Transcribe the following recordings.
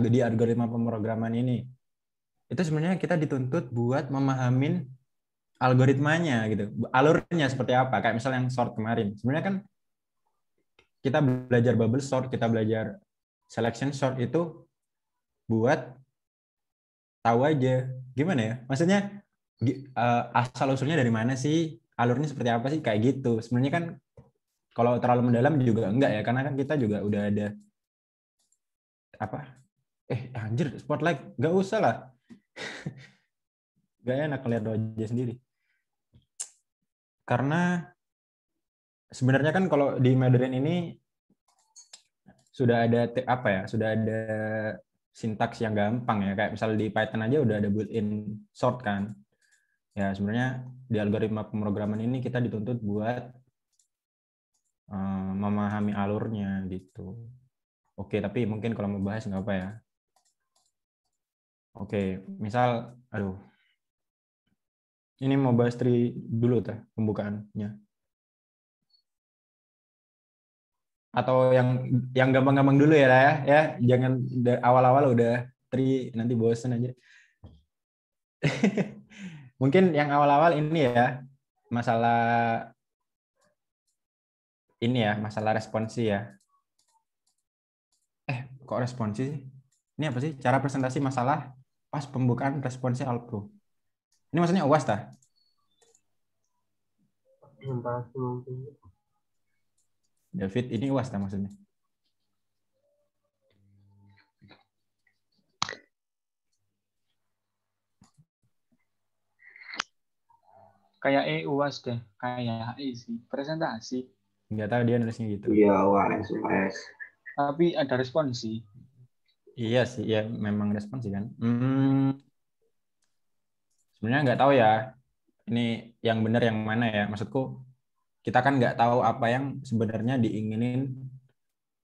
di algoritma pemrograman ini. Itu sebenarnya kita dituntut buat memahamin algoritmanya gitu. Alurnya seperti apa? Kayak misal yang sort kemarin. Sebenarnya kan kita belajar bubble sort, kita belajar selection sort itu buat tahu aja gimana ya. Maksudnya asal usulnya dari mana sih? Alurnya seperti apa sih? Kayak gitu. Sebenarnya kan kalau terlalu mendalam juga enggak ya, karena kan kita juga udah ada apa? Anjir, spotlight nggak usah lah. Gak enak lihat wajah sendiri. Karena sebenarnya kan kalau di Mandarin ini sudah ada apa ya? Sudah ada sintaks yang gampang ya. Kayak misal di Python aja udah ada built-in sort kan. Ya sebenarnya di algoritma pemrograman ini kita dituntut buat memahami alurnya gitu. Oke, tapi mungkin kalau mau bahas nggak apa ya. Oke, misal, aduh, ini mau bahas tree dulu teh pembukaannya. Atau yang gampang-gampang dulu ya. Jangan awal-awal udah tree nanti bosen aja. Mungkin yang awal-awal ini ya, masalah masalah responsi ya. Kok responsi sih? Ini apa sih? Cara presentasi masalah pas pembukaan responsi Alpro. Ini maksudnya UAS tah? David, ini UAS tah maksudnya? Kayak UAS deh, kayak sih presentasi. Nggak tahu dia nulisnya gitu. Iya, UAS, UAS. Tapi ada responsi. Iya sih, ya memang responsi kan. Sebenarnya nggak tahu ya, ini yang benar yang mana ya. Maksudku, kita kan nggak tahu apa yang sebenarnya diinginin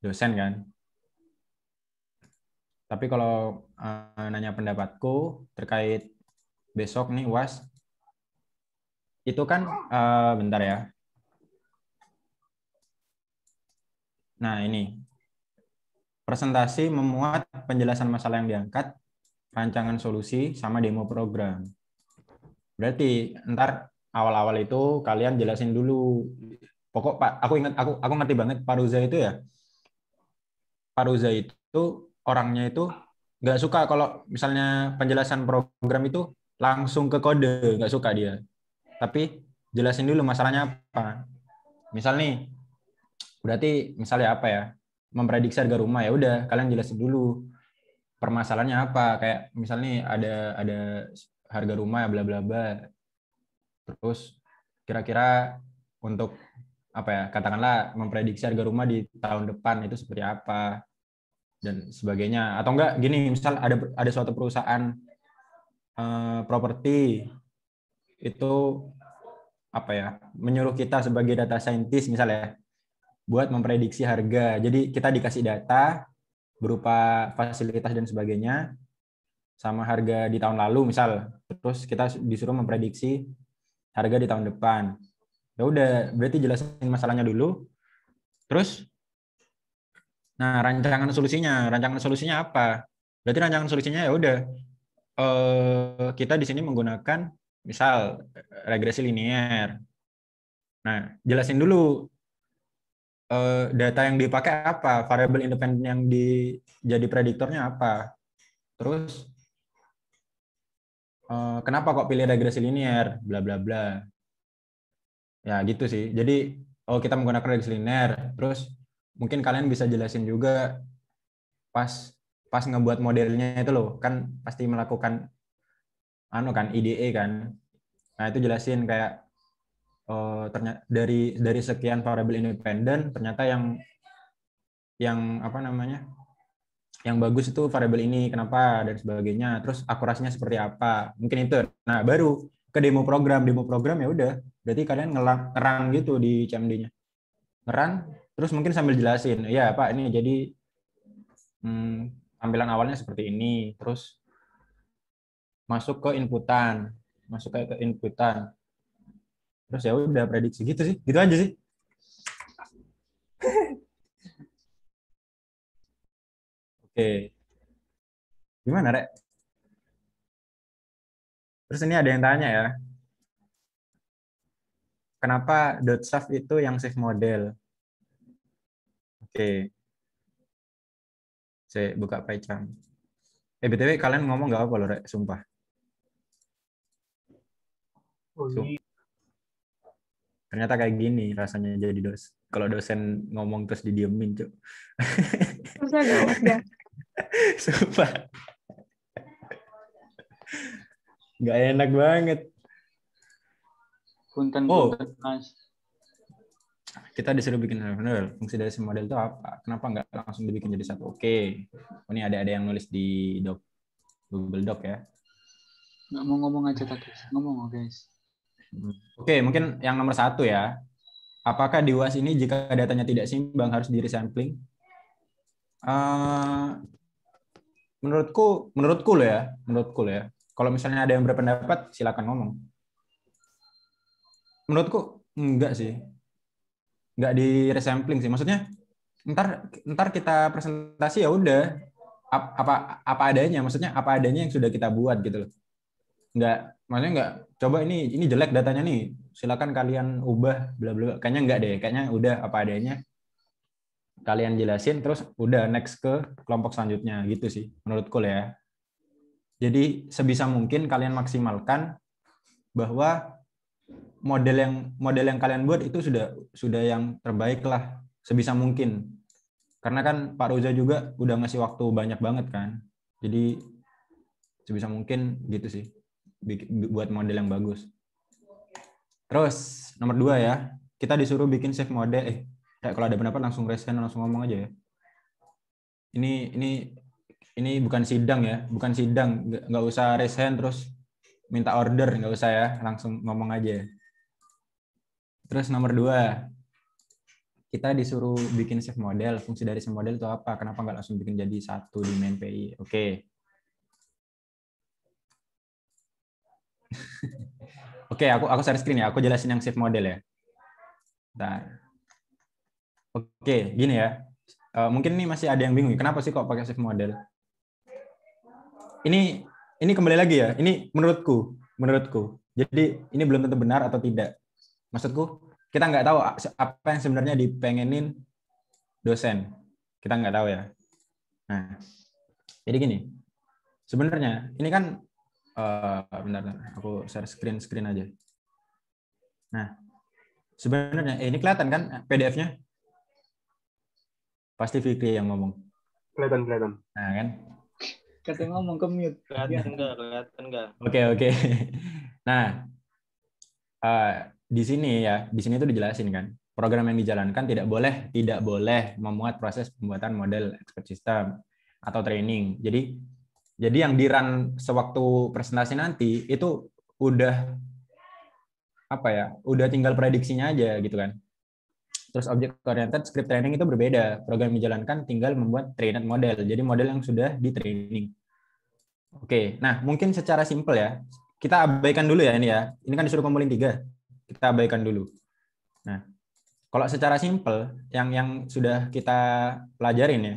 dosen kan. Tapi kalau nanya pendapatku terkait besok nih UAS, itu kan bentar ya. Nah ini, presentasi memuat penjelasan masalah yang diangkat, rancangan solusi, sama demo program. Berarti ntar awal-awal itu kalian jelasin dulu. Pokok Pak, aku ngerti banget Paruza itu ya. Paruza itu orangnya itu nggak suka kalau misalnya penjelasan program itu langsung ke kode, nggak suka dia. Tapi jelasin dulu masalahnya apa. Misal nih, berarti misalnya apa ya? Memprediksi harga rumah, ya udah kalian jelasin dulu permasalahannya apa. Kayak misalnya ada harga rumah bla bla bla. Terus kira-kira untuk apa ya? Katakanlah memprediksi harga rumah di tahun depan itu seperti apa dan sebagainya. Atau enggak gini, misal ada suatu perusahaan properti itu apa ya? Menyuruh kita sebagai data scientist misalnya buat memprediksi harga. Jadi kita dikasih data berupa fasilitas dan sebagainya sama harga di tahun lalu misal. Terus kita disuruh memprediksi harga di tahun depan. Ya udah, berarti jelasin masalahnya dulu. Terus nah, rancangan solusinya apa? Berarti rancangan solusinya ya udah kita di sini menggunakan misal regresi linear. Nah, jelasin dulu data yang dipakai apa, variabel independen yang jadi prediktornya apa. Terus kenapa kok pilih regresi linear, bla bla bla. Ya gitu sih. Jadi kita menggunakan regresi linear. Terus mungkin kalian bisa jelasin juga pas pas ngebuat modelnya itu loh, kan pasti melakukan kan IDE kan. Nah, itu jelasin kayak ternyata dari sekian variabel independen ternyata yang apa namanya? Yang bagus itu variabel ini kenapa dan sebagainya. Terus akurasinya seperti apa? Mungkin itu. Nah, baru ke demo program ya udah. Berarti kalian ngerang gitu di CMD-nya. Ngerang terus mungkin sambil jelasin, ya Pak ini jadi tampilan awalnya seperti ini, terus masuk ke inputan, terus ya udah prediksi gitu sih, gitu aja sih. Oke, Gimana, Rek? Terus ini ada yang tanya ya, kenapa .shaft itu yang safe model? Oke, saya buka PyCharm. BTW kalian ngomong nggak apa loh, Rek, sumpah. Ternyata kayak gini rasanya jadi kalau dosen ngomong terus didiemin, Cuk. Susah banget ya. Sumpah. Nggak enak banget. Punten, Oh, Mas. kita disuruh bikin model. Fungsi dari model itu apa? Kenapa nggak langsung dibikin jadi satu? Oke. Oh, ini ada yang nulis di Google Doc ya. Nggak mau ngomong aja tadi. Ngomong, guys. Oke, mungkin yang nomor 1 ya. Apakah di UAS ini jika datanya tidak seimbang harus di resampling? Menurutku loh ya. Kalau misalnya ada yang berpendapat, silakan ngomong. Menurutku enggak sih, enggak di resampling sih. Maksudnya ntar kita presentasi ya udah apa adanya. Maksudnya apa adanya yang sudah kita buat gitu loh. Maksudnya enggak. Coba ini jelek datanya nih, silakan kalian ubah bla bla. Kayaknya enggak deh. Kayaknya udah apa adanya. Kalian jelasin terus udah next ke kelompok selanjutnya gitu sih menurutku ya. Jadi sebisa mungkin kalian maksimalkan bahwa model yang kalian buat itu sudah yang terbaik lah sebisa mungkin. Karena kan Pak Roza juga udah ngasih waktu banyak banget kan. Jadi sebisa mungkin gitu sih buat model yang bagus. Terus nomor 2 ya, kita disuruh bikin safe model. Kalau ada pendapat langsung raise hand, langsung ngomong aja ya. Ini bukan sidang ya, bukan sidang, nggak usah raise hand terus minta order, nggak usah ya, langsung ngomong aja. Terus nomor 2, kita disuruh bikin safe model. Fungsi dari safe model itu apa? Kenapa nggak langsung bikin jadi satu di main PI? Oke. Oke, aku share screen ya. Aku jelasin yang safe model ya. Bentar. Oke, gini ya. Mungkin ini masih ada yang bingung. Kenapa sih kok pakai safe model? Ini kembali lagi ya. Ini menurutku. Jadi ini belum tentu benar atau tidak. Maksudku, kita nggak tahu apa yang sebenarnya dipengenin dosen. Kita nggak tahu ya. Nah, jadi gini. Sebenarnya ini kan bentar, aku share screen aja. Nah, sebenarnya ini kelihatan kan PDF-nya? Pasti Fikri yang ngomong. Kelihatan. Nah, kan? Katanya ngomong ke mute. Kelihatan enggak? Oke. Nah, di sini itu dijelasin kan. Program yang dijalankan tidak boleh memuat proses pembuatan model expert system atau training. Jadi yang di-run sewaktu presentasi nanti itu udah udah tinggal prediksinya aja gitu kan. Terus object oriented script training itu berbeda. Program yang dijalankan tinggal membuat trained model. Jadi model yang sudah di training. Oke, nah mungkin secara simpel ya. Kita abaikan dulu ya ini ya. Ini kan disuruh kumpulin 3. Kita abaikan dulu. Nah, kalau secara simpel yang sudah kita pelajarin ya.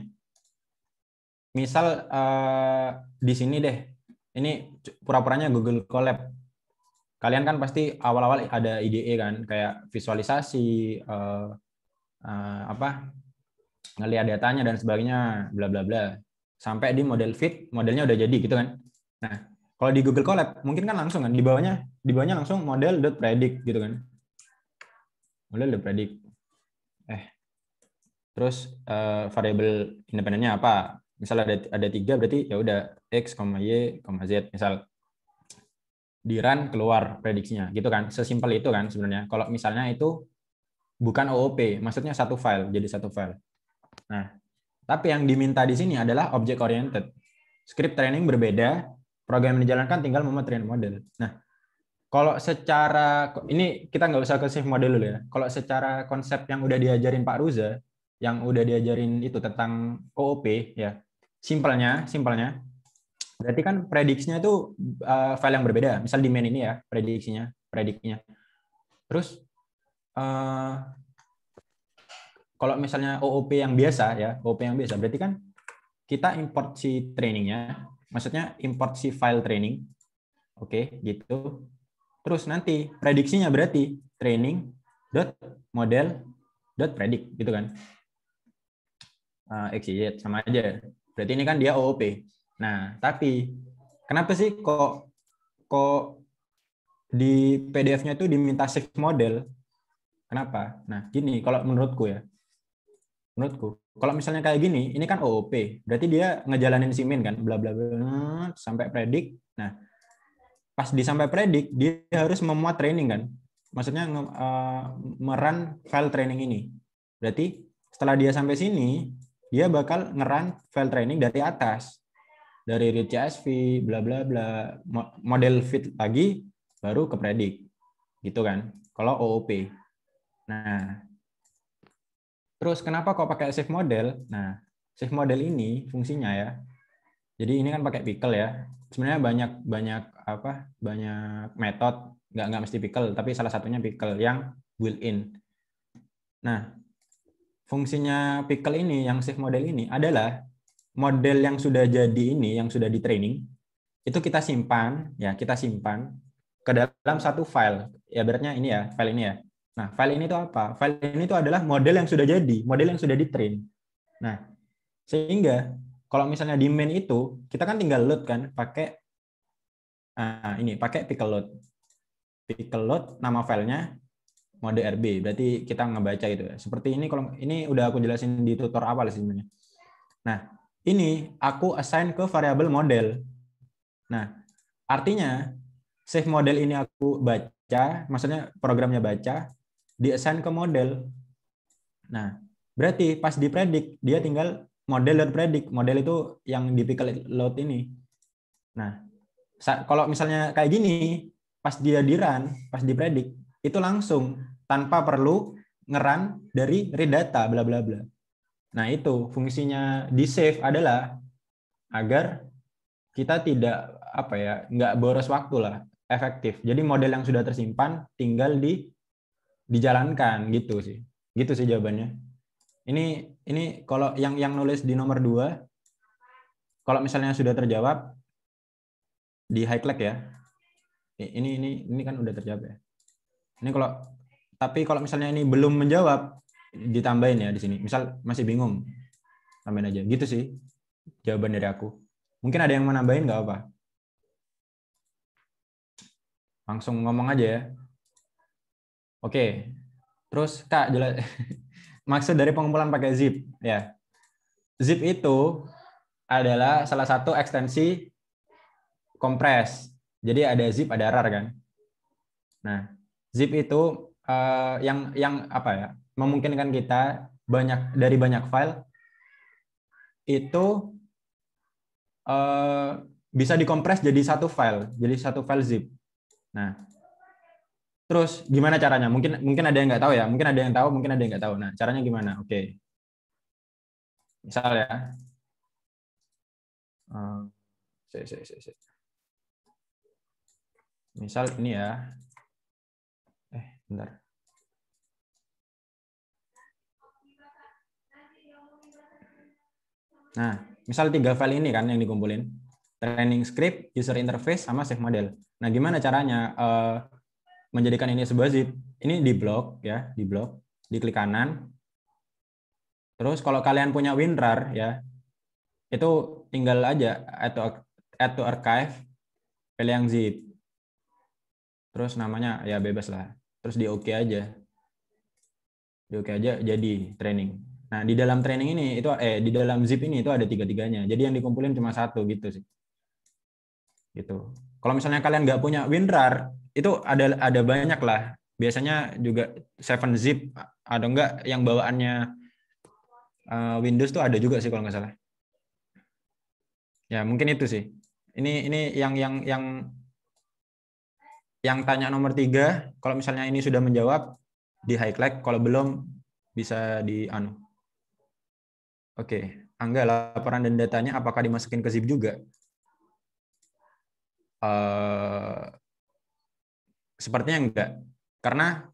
Misal di sini deh. Ini pura-puranya Google Colab. Kalian kan pasti awal-awal ada IDE kan, kayak visualisasi ngelihat datanya dan sebagainya, bla bla bla. Sampai di model fit, modelnya udah jadi gitu kan. Nah, kalau di Google Colab mungkin kan langsung kan di bawahnya langsung model.predict gitu kan. Model.predict. Terus variabel independennya apa? Misal ada 3 berarti ya udah x, y, z misal. Di run keluar prediksinya gitu kan. Sesimpel itu kan sebenarnya. Kalau misalnya itu bukan OOP, maksudnya satu file, jadi satu file. Nah, tapi yang diminta di sini adalah object oriented. Script training berbeda, program yang dijalankan tinggal membuat train model. Nah, kalau secara ini kita nggak usah ke safe model dulu ya. Kalau secara konsep yang udah diajarin Pak Ruza, yang udah diajarin itu tentang OOP ya. Simpelnya berarti kan prediksinya itu file yang berbeda. Misal di main ini ya, prediknya. Terus kalau misalnya OOP yang biasa berarti kan kita import si trainingnya, maksudnya import si file training. Oke, gitu. Terus nanti prediksinya berarti training.model.predict gitu kan. Exit sama aja. Berarti ini kan dia OOP. Nah, tapi kenapa sih kok di PDF-nya itu diminta shift model? Kenapa? Nah, gini kalau menurutku ya. Menurutku, kalau misalnya kayak gini, ini kan OOP. Berarti dia ngejalanin simin kan, bla bla bla sampai predict. Nah, pas di sampai predict, dia harus memuat training kan. Maksudnya merun file training ini. Berarti setelah dia sampai sini, dia bakal ngeran file training dari atas. Dari read CSV, bla bla bla, model fit lagi, baru ke predict. Gitu kan. Kalau OOP. Nah, terus kenapa kok pakai shift model? Nah, shift model ini fungsinya ya. Jadi ini kan pakai pickle ya. Sebenarnya banyak metode, nggak mesti pickle, tapi salah satunya pickle yang built-in. Nah, fungsinya pickle ini, yang shift model ini adalah model yang sudah jadi ini, yang sudah di training, itu kita simpan ke dalam satu file. Ya beratnya ini ya, file ini ya. Nah, file ini itu apa? File ini itu adalah model yang sudah jadi, model yang sudah di-train. Nah, sehingga kalau misalnya di main itu, kita kan tinggal load kan, pakai pickle load. Pickle load, nama filenya mode RB, berarti kita ngebaca gitu ya. Seperti ini, kalau ini udah aku jelasin di tutor awal sebenarnya. Nah, ini aku assign ke variabel model. Nah, artinya save model ini aku baca, maksudnya programnya baca, di-assign ke model. Nah, berarti pas dipredict, dia tinggal model.predict. Model itu yang di pickle load ini. Nah, kalau misalnya kayak gini, pas dia di-run, pas dipredict, itu langsung tanpa perlu ngeran dari read data, bla bla bla. Nah, itu fungsinya di save adalah agar kita tidak nggak boros waktu lah, efektif. Jadi model yang sudah tersimpan tinggal dijalankan gitu sih. Gitu sih jawabannya. Ini kalau yang nulis di nomor 2, kalau misalnya sudah terjawab di highlight ya. Ini kan udah terjawab ya. Ini tapi kalau misalnya ini belum menjawab, ditambahin ya di sini. Misal masih bingung, tambahin aja. Gitu sih jawaban dari aku. Mungkin ada yang mau nambahin nggak apa? Langsung ngomong aja ya. Oke. Terus Kak, jelas maksud dari pengumpulan pakai zip ya. Zip itu adalah salah satu ekstensi kompres. Jadi ada zip, ada rar kan. Nah, zip itu yang apa ya? Memungkinkan kita dari banyak file itu bisa dikompres jadi satu file zip. Nah, terus gimana caranya? Mungkin ada yang nggak tahu ya. Mungkin ada yang tahu, mungkin ada yang nggak tahu. Nah, caranya gimana? Oke. Misal ya. Misal ini ya. Bentar. Nah, misal 3 file ini kan yang dikumpulin. Training script, user interface, sama save model. Nah, gimana caranya menjadikan ini sebuah zip? Ini di blok ya, diklik kanan. Terus kalau kalian punya WinRAR ya, itu tinggal aja add to archive, pilih yang zip. Terus namanya ya bebas lah. Terus di OK aja. Di OK aja jadi training. Nah, di dalam training ini di dalam zip ini itu ada 3-3-nya. Jadi yang dikumpulin cuma 1 gitu sih. Gitu. Kalau misalnya kalian nggak punya WinRAR, itu ada banyak lah. Biasanya juga 7-zip atau enggak yang bawaannya Windows tuh ada juga sih kalau nggak salah. Ya, mungkin itu sih. Ini yang tanya nomor 3, kalau misalnya ini sudah menjawab di highlight, kalau belum bisa di Oke, Angga, laporan dan datanya apakah dimasukin ke zip juga? Sepertinya enggak. Karena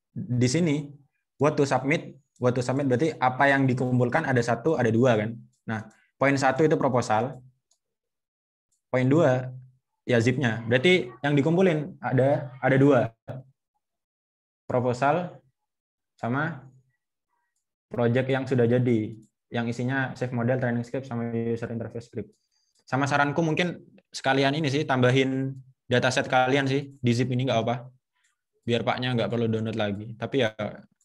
di sini what to submit berarti apa yang dikumpulkan ada 1, ada 2 kan. Nah, poin 1 itu proposal. Poin 2 ya zip-nya. Berarti yang dikumpulin ada 2. Proposal sama project yang sudah jadi, yang isinya save model, training script sama user interface script. Sama saranku mungkin sekalian ini sih tambahin dataset kalian sih di zip ini nggak apa. Biar paknya nggak perlu download lagi. Tapi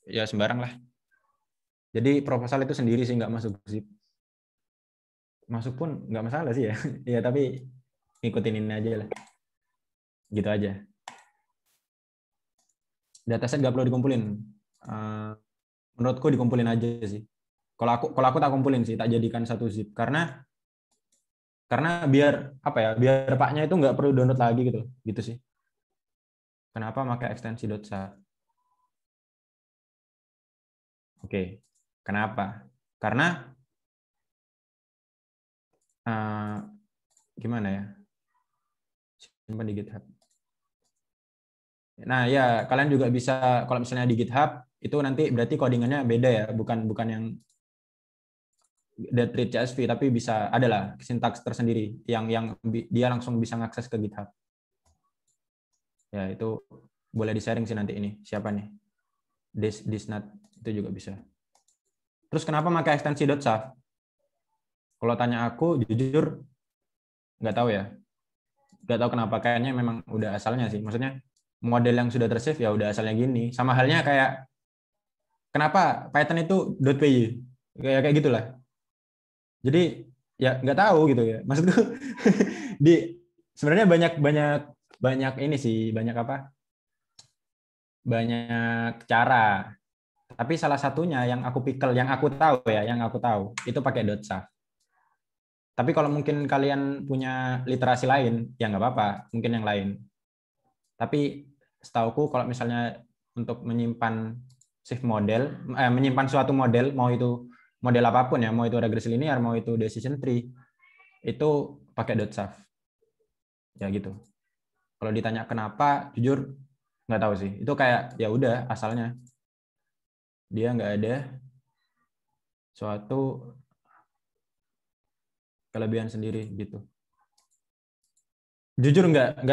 ya sembarang lah. Jadi proposal itu sendiri sih nggak masuk zip. Masuk pun nggak masalah sih ya. Ya tapi ngikutin ini aja lah. Gitu aja. Dataset nggak perlu dikumpulin. Menurutku dikumpulin aja sih. Kalau aku tak kumpulin sih, tak jadikan satu zip karena biar apa ya? Biar paknya itu nggak perlu download lagi gitu sih. Kenapa pakai ekstensi .sa? Oke. Kenapa? Karena gimana ya? Simpan di GitHub. Nah, ya kalian juga bisa kalau misalnya di GitHub itu nanti berarti codingannya beda ya, bukan yang read CSV, tapi bisa adalah sintaks tersendiri yang dia langsung bisa ngakses ke GitHub. Ya, itu boleh di-sharing sih nanti ini. Siapa nih? Disnat itu juga bisa. Terus kenapa pakai ekstensi .sa? Kalau tanya aku jujur nggak tahu ya. Nggak tahu kenapa, kayaknya memang udah asalnya sih. Maksudnya model yang sudah tersave ya udah asalnya gini. Sama halnya kayak kenapa Python itu .py? Kayak gitulah. Jadi ya nggak tahu gitu ya. Maksudku sebenarnya banyak ini sih, banyak apa? Banyak cara. Tapi salah satunya yang aku tahu itu pakai .sa. Tapi kalau mungkin kalian punya literasi lain, ya nggak apa-apa, mungkin yang lain. Tapi setauku kalau misalnya untuk menyimpan save model, menyimpan suatu model, mau itu model apapun ya, mau itu regresi linear, mau itu decision tree, itu pakai .sav. Ya gitu. Kalau ditanya kenapa, jujur nggak tahu sih. Itu kayak ya udah asalnya. Dia nggak ada suatu kelebihan sendiri gitu. Jujur nggak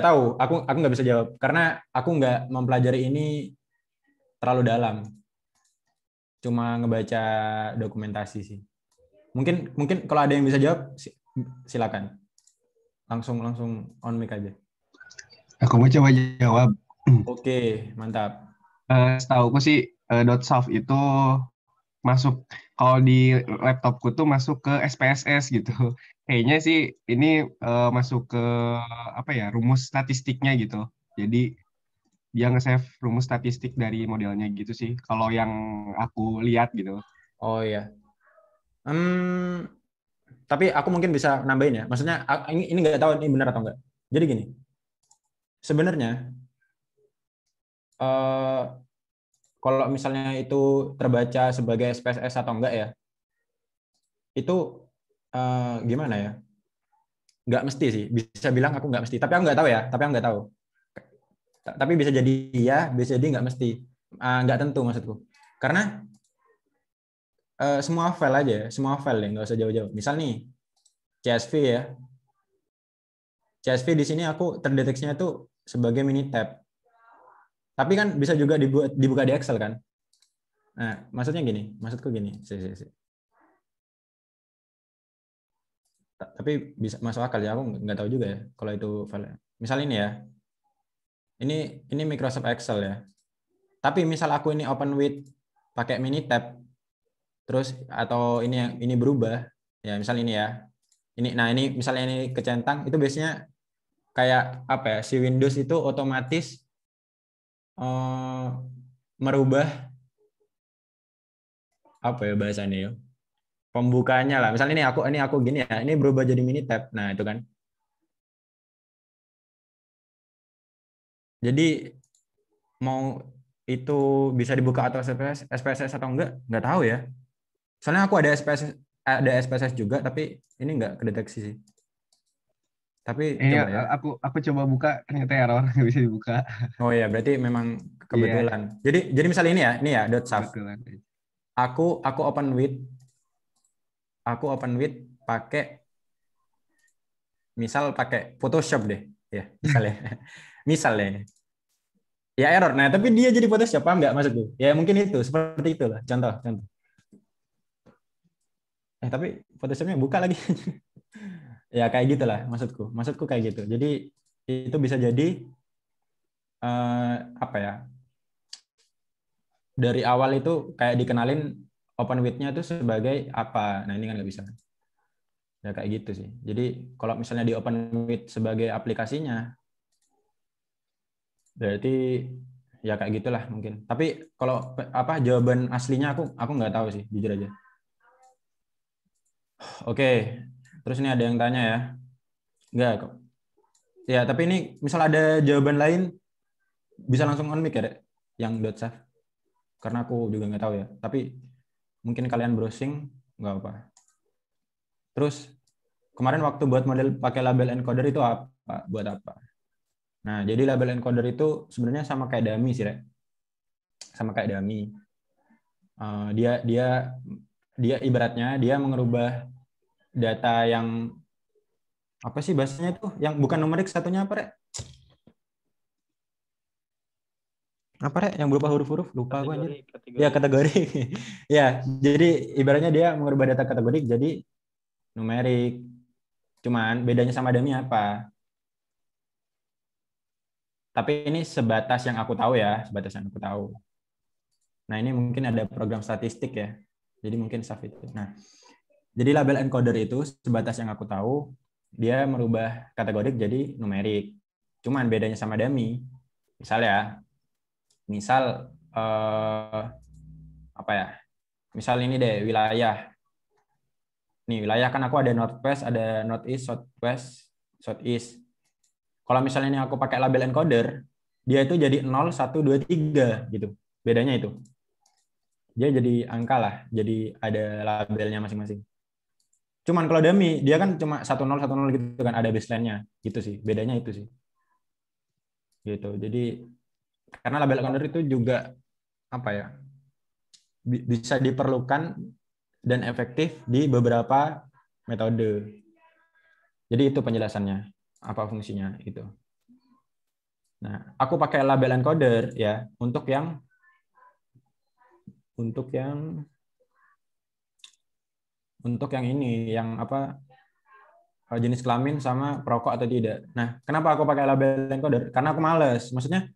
tahu. Aku nggak bisa jawab karena aku nggak mempelajari ini terlalu dalam. Cuma ngebaca dokumentasi sih. Mungkin kalau ada yang bisa jawab silakan. Langsung on mic aja. Aku mau coba jawab. Oke, mantap. Setahuku sih .sav itu masuk, kalau di laptopku tuh masuk ke SPSS gitu. Kayaknya sih ini masuk ke apa ya, rumus statistiknya gitu. Jadi dia nge-save rumus statistik dari modelnya gitu sih. Kalau yang aku lihat gitu. Oh iya. Tapi aku mungkin bisa nambahin ya. Maksudnya ini nggak tahu ini benar atau enggak. Jadi gini. Sebenarnya kalau misalnya itu terbaca sebagai SPSS atau enggak ya, itu gimana ya? Nggak mesti sih. Bisa bilang aku nggak mesti. Tapi aku nggak tahu ya. Tapi bisa jadi ya, bisa jadi nggak mesti. Nggak tentu maksudku. Karena semua file ya, nggak usah jauh-jauh. Misal nih, CSV ya. CSV di sini aku terdeteksinya itu sebagai mini tab. Tapi kan bisa juga dibuka di Excel kan? Nah, maksudku gini. Tapi bisa masuk akal ya, aku nggak tahu juga ya kalau itu file. Misal ini ya, ini Microsoft Excel ya. Tapi misal aku ini open with pakai mini tab, terus atau ini berubah, ya misal ini ya, ini misalnya ini kecentang, itu biasanya kayak apa ya? Si Windows itu otomatis merubah apa ya bahasanya ya? Pembukanya lah. Misalnya ini aku gini ya, ini berubah jadi mini tab. Nah, itu kan. Jadi mau itu bisa dibuka atau SPSS atau enggak tahu ya. Soalnya aku ada SPSS juga, tapi ini enggak kedeteksi sih. Tapi coba ya. Aku coba buka, ternyata error, nggak bisa dibuka. Oh ya, berarti memang kebetulan. Yeah. Jadi misalnya ini ya .sav. Aku open with pakai misal pakai Photoshop deh, ya misalnya, misalnya, ya error. Nah, tapi dia jadi Photoshop, paham nggak maksudku? Ya mungkin itu, seperti itulah, contoh. Tapi Photoshopnya buka lagi. Ya kayak gitulah maksudku kayak gitu. Jadi itu bisa jadi apa ya, dari awal itu kayak dikenalin OpenWidth-nya itu sebagai apa. Nah ini kan nggak bisa. Ya kayak gitu sih. Jadi kalau misalnya di OpenWidth sebagai aplikasinya, berarti ya kayak gitulah mungkin. Tapi kalau apa jawaban aslinya aku nggak tahu sih, jujur aja. Oke, terus ini ada yang tanya ya. Enggak kok. Ya, tapi ini misal ada jawaban lain bisa langsung on mic ya, Dek? Yang .saf. Karena aku juga nggak tahu ya. Tapi mungkin kalian browsing nggak apa. Terus kemarin waktu buat model pakai label encoder itu apa? Buat apa? Nah, jadi label encoder itu sebenarnya sama kayak dummy sih, Dek. Sama kayak dummy. Dia ibaratnya dia mengubah data yang apa sih bahasanya itu? Yang bukan numerik, satunya apa, Rek? Apa, Rek? Yang berupa huruf-huruf? Lupa gue anjir. Ya, kategori. Ya, jadi ibaratnya dia mengubah data kategorik jadi numerik. Cuman bedanya sama dummy apa? Tapi ini sebatas yang aku tahu ya, sebatas yang aku tahu. Nah, ini mungkin ada program statistik ya. Jadi mungkin SAF itu. Nah, jadi label encoder itu sebatas yang aku tahu, dia merubah kategorik jadi numerik. Cuman bedanya sama dummy, misal apa ya? Misal ini deh wilayah. Nih wilayah kan aku ada northwest, ada northeast, southwest, southeast. Kalau misalnya ini aku pakai label encoder, dia itu jadi 0, 1, 2, 3 gitu. Bedanya itu. Dia jadi angka lah, jadi ada labelnya masing-masing. Cuman kalau dummy, dia kan cuma 1, 0, 1, 0 gitu kan, ada baseline-nya. Gitu sih, bedanya itu sih. Gitu. Jadi karena label encoder itu juga apa ya? Bisa diperlukan dan efektif di beberapa metode. Jadi itu penjelasannya, apa fungsinya itu. Nah, aku pakai label encoder ya untuk yang ini, yang apa, jenis kelamin sama perokok atau tidak. Nah, kenapa aku pakai label encoder? Karena aku males. Maksudnya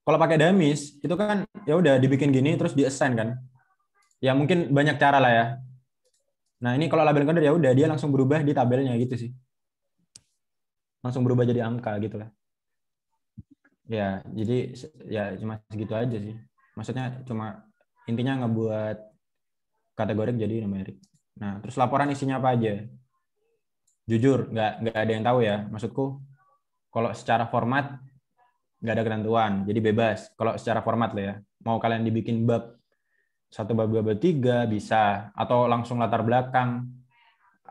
kalau pakai dummies itu kan ya udah dibikin gini terus di-assign kan. Ya mungkin banyak cara lah ya. Nah, ini kalau label encoder ya udah dia langsung berubah di tabelnya gitu sih. Langsung berubah jadi angka gitu lah. Ya, jadi ya cuma segitu aja sih. Maksudnya cuma intinya ngebuat kategorik jadi numerik. Nah, terus laporan isinya apa aja? Jujur, nggak ada yang tahu ya. Maksudku, kalau secara format nggak ada ketentuan, jadi bebas. Kalau secara format lah ya, mau kalian dibikin bab 1, bab 2, bab 3 bisa, atau langsung latar belakang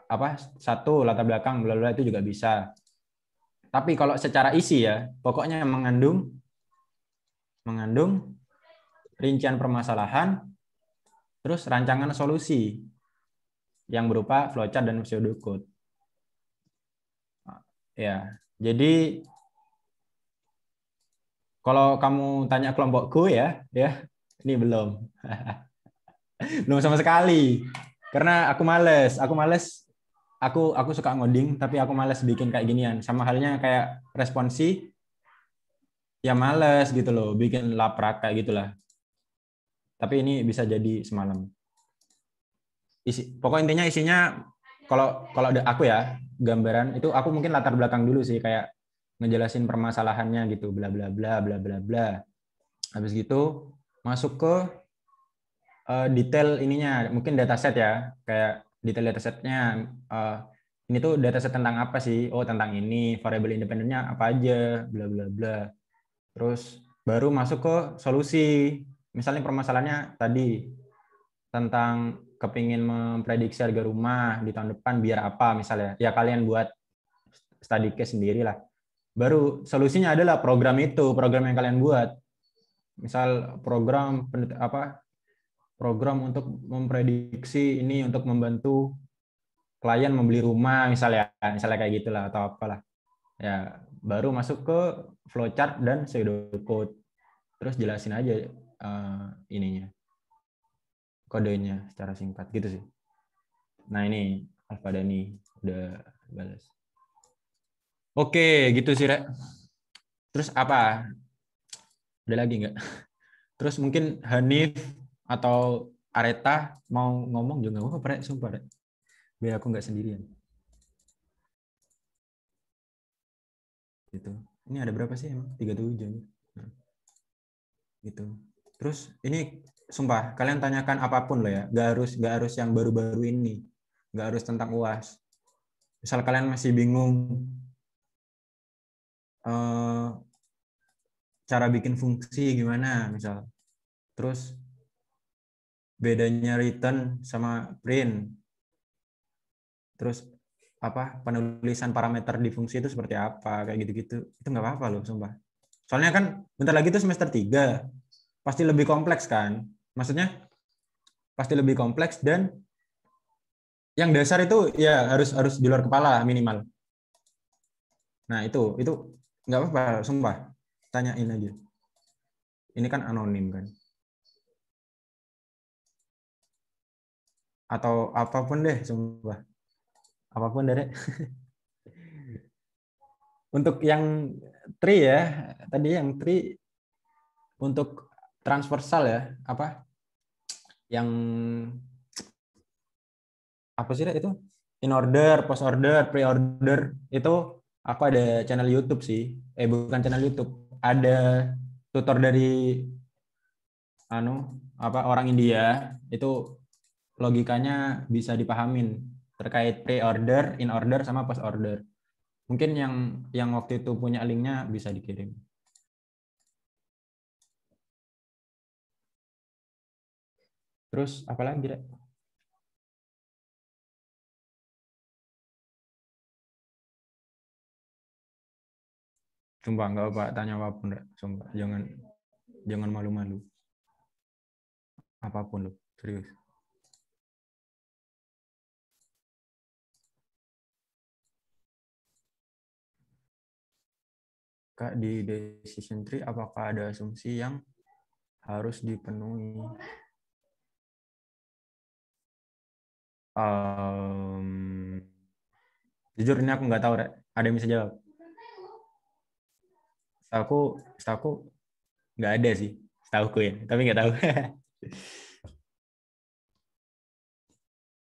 apa 1 latar belakang bla bla itu juga bisa. Tapi kalau secara isi ya, pokoknya mengandung rincian permasalahan, terus rancangan solusi yang berupa flowchart dan pseudocode. Ya, jadi kalau kamu tanya kelompokku ya, ini belum, belum sama sekali, karena aku males, aku suka ngoding, tapi aku males bikin kayak ginian. Sama halnya kayak responsi, ya males gitu loh, bikin laprak kayak gitulah. Tapi ini bisa jadi semalam. Pokok intinya isinya, kalau ada aku ya gambaran itu, aku mungkin latar belakang dulu sih, kayak ngejelasin permasalahannya gitu, bla bla bla bla bla bla. Habis gitu masuk ke detail ininya, mungkin dataset ya, kayak detail datasetnya. Ini tuh dataset tentang apa sih? Oh, tentang ini, variabel independennya apa aja, bla bla bla. Terus baru masuk ke solusi. Misalnya permasalahannya tadi tentang kepingin memprediksi harga rumah di tahun depan biar apa misalnya. Ya kalian buat study case sendiri lah. Baru solusinya adalah program yang kalian buat. Misal program untuk memprediksi ini, untuk membantu klien membeli rumah misalnya kayak gitulah atau apalah. Ya, baru masuk ke flowchart dan pseudocode. Terus jelasin aja ininya. Kodenya secara singkat gitu sih. Nah, ini Alfadani udah balas. Oke, gitu sih, Rek. Terus apa? Ada lagi nggak? Terus mungkin Hanif atau Areta mau ngomong juga nggak apa-apa, Rek, sumpah, Rek. Biar aku nggak sendirian. Gitu. Ini ada berapa sih emang? 37. Nah, gitu. Terus ini sumpah kalian tanyakan apapun loh ya. Nggak harus yang baru-baru ini. Nggak harus tentang UAS. Misal kalian masih bingung cara bikin fungsi gimana misal. Terus bedanya return sama print. Terus apa penulisan parameter di fungsi itu seperti apa kayak gitu-gitu. Itu nggak apa-apa loh sumpah. Soalnya kan bentar lagi itu semester 3. Pasti lebih kompleks kan? Maksudnya pasti lebih kompleks dan yang dasar itu ya harus di luar kepala minimal. Nah, itu nggak apa-apa, sumpah. Tanyain aja. Ini kan anonim kan. Atau apapun deh, sumpah. Apapun deh. Untuk yang tri ya, tadi yang tri untuk transversal ya, apa? Yang apa sih itu? In order, post order, pre-order itu aku ada channel YouTube sih. Bukan channel YouTube. Ada tutor dari orang India itu logikanya bisa dipahamin terkait pre-order, in order sama post order. Mungkin yang waktu itu punya linknya bisa dikirim. Terus apa lagi, Rek? Sumpah nggak apa, tanya apapun, Rek. Sumpah jangan malu-malu. Apapun loh, serius. Kak, di decision tree apakah ada asumsi yang harus dipenuhi? Jujur ini aku nggak tahu, Rek. Ada yang bisa jawab? Setahu aku nggak ada sih, setahuku ya. Tapi nggak tahu.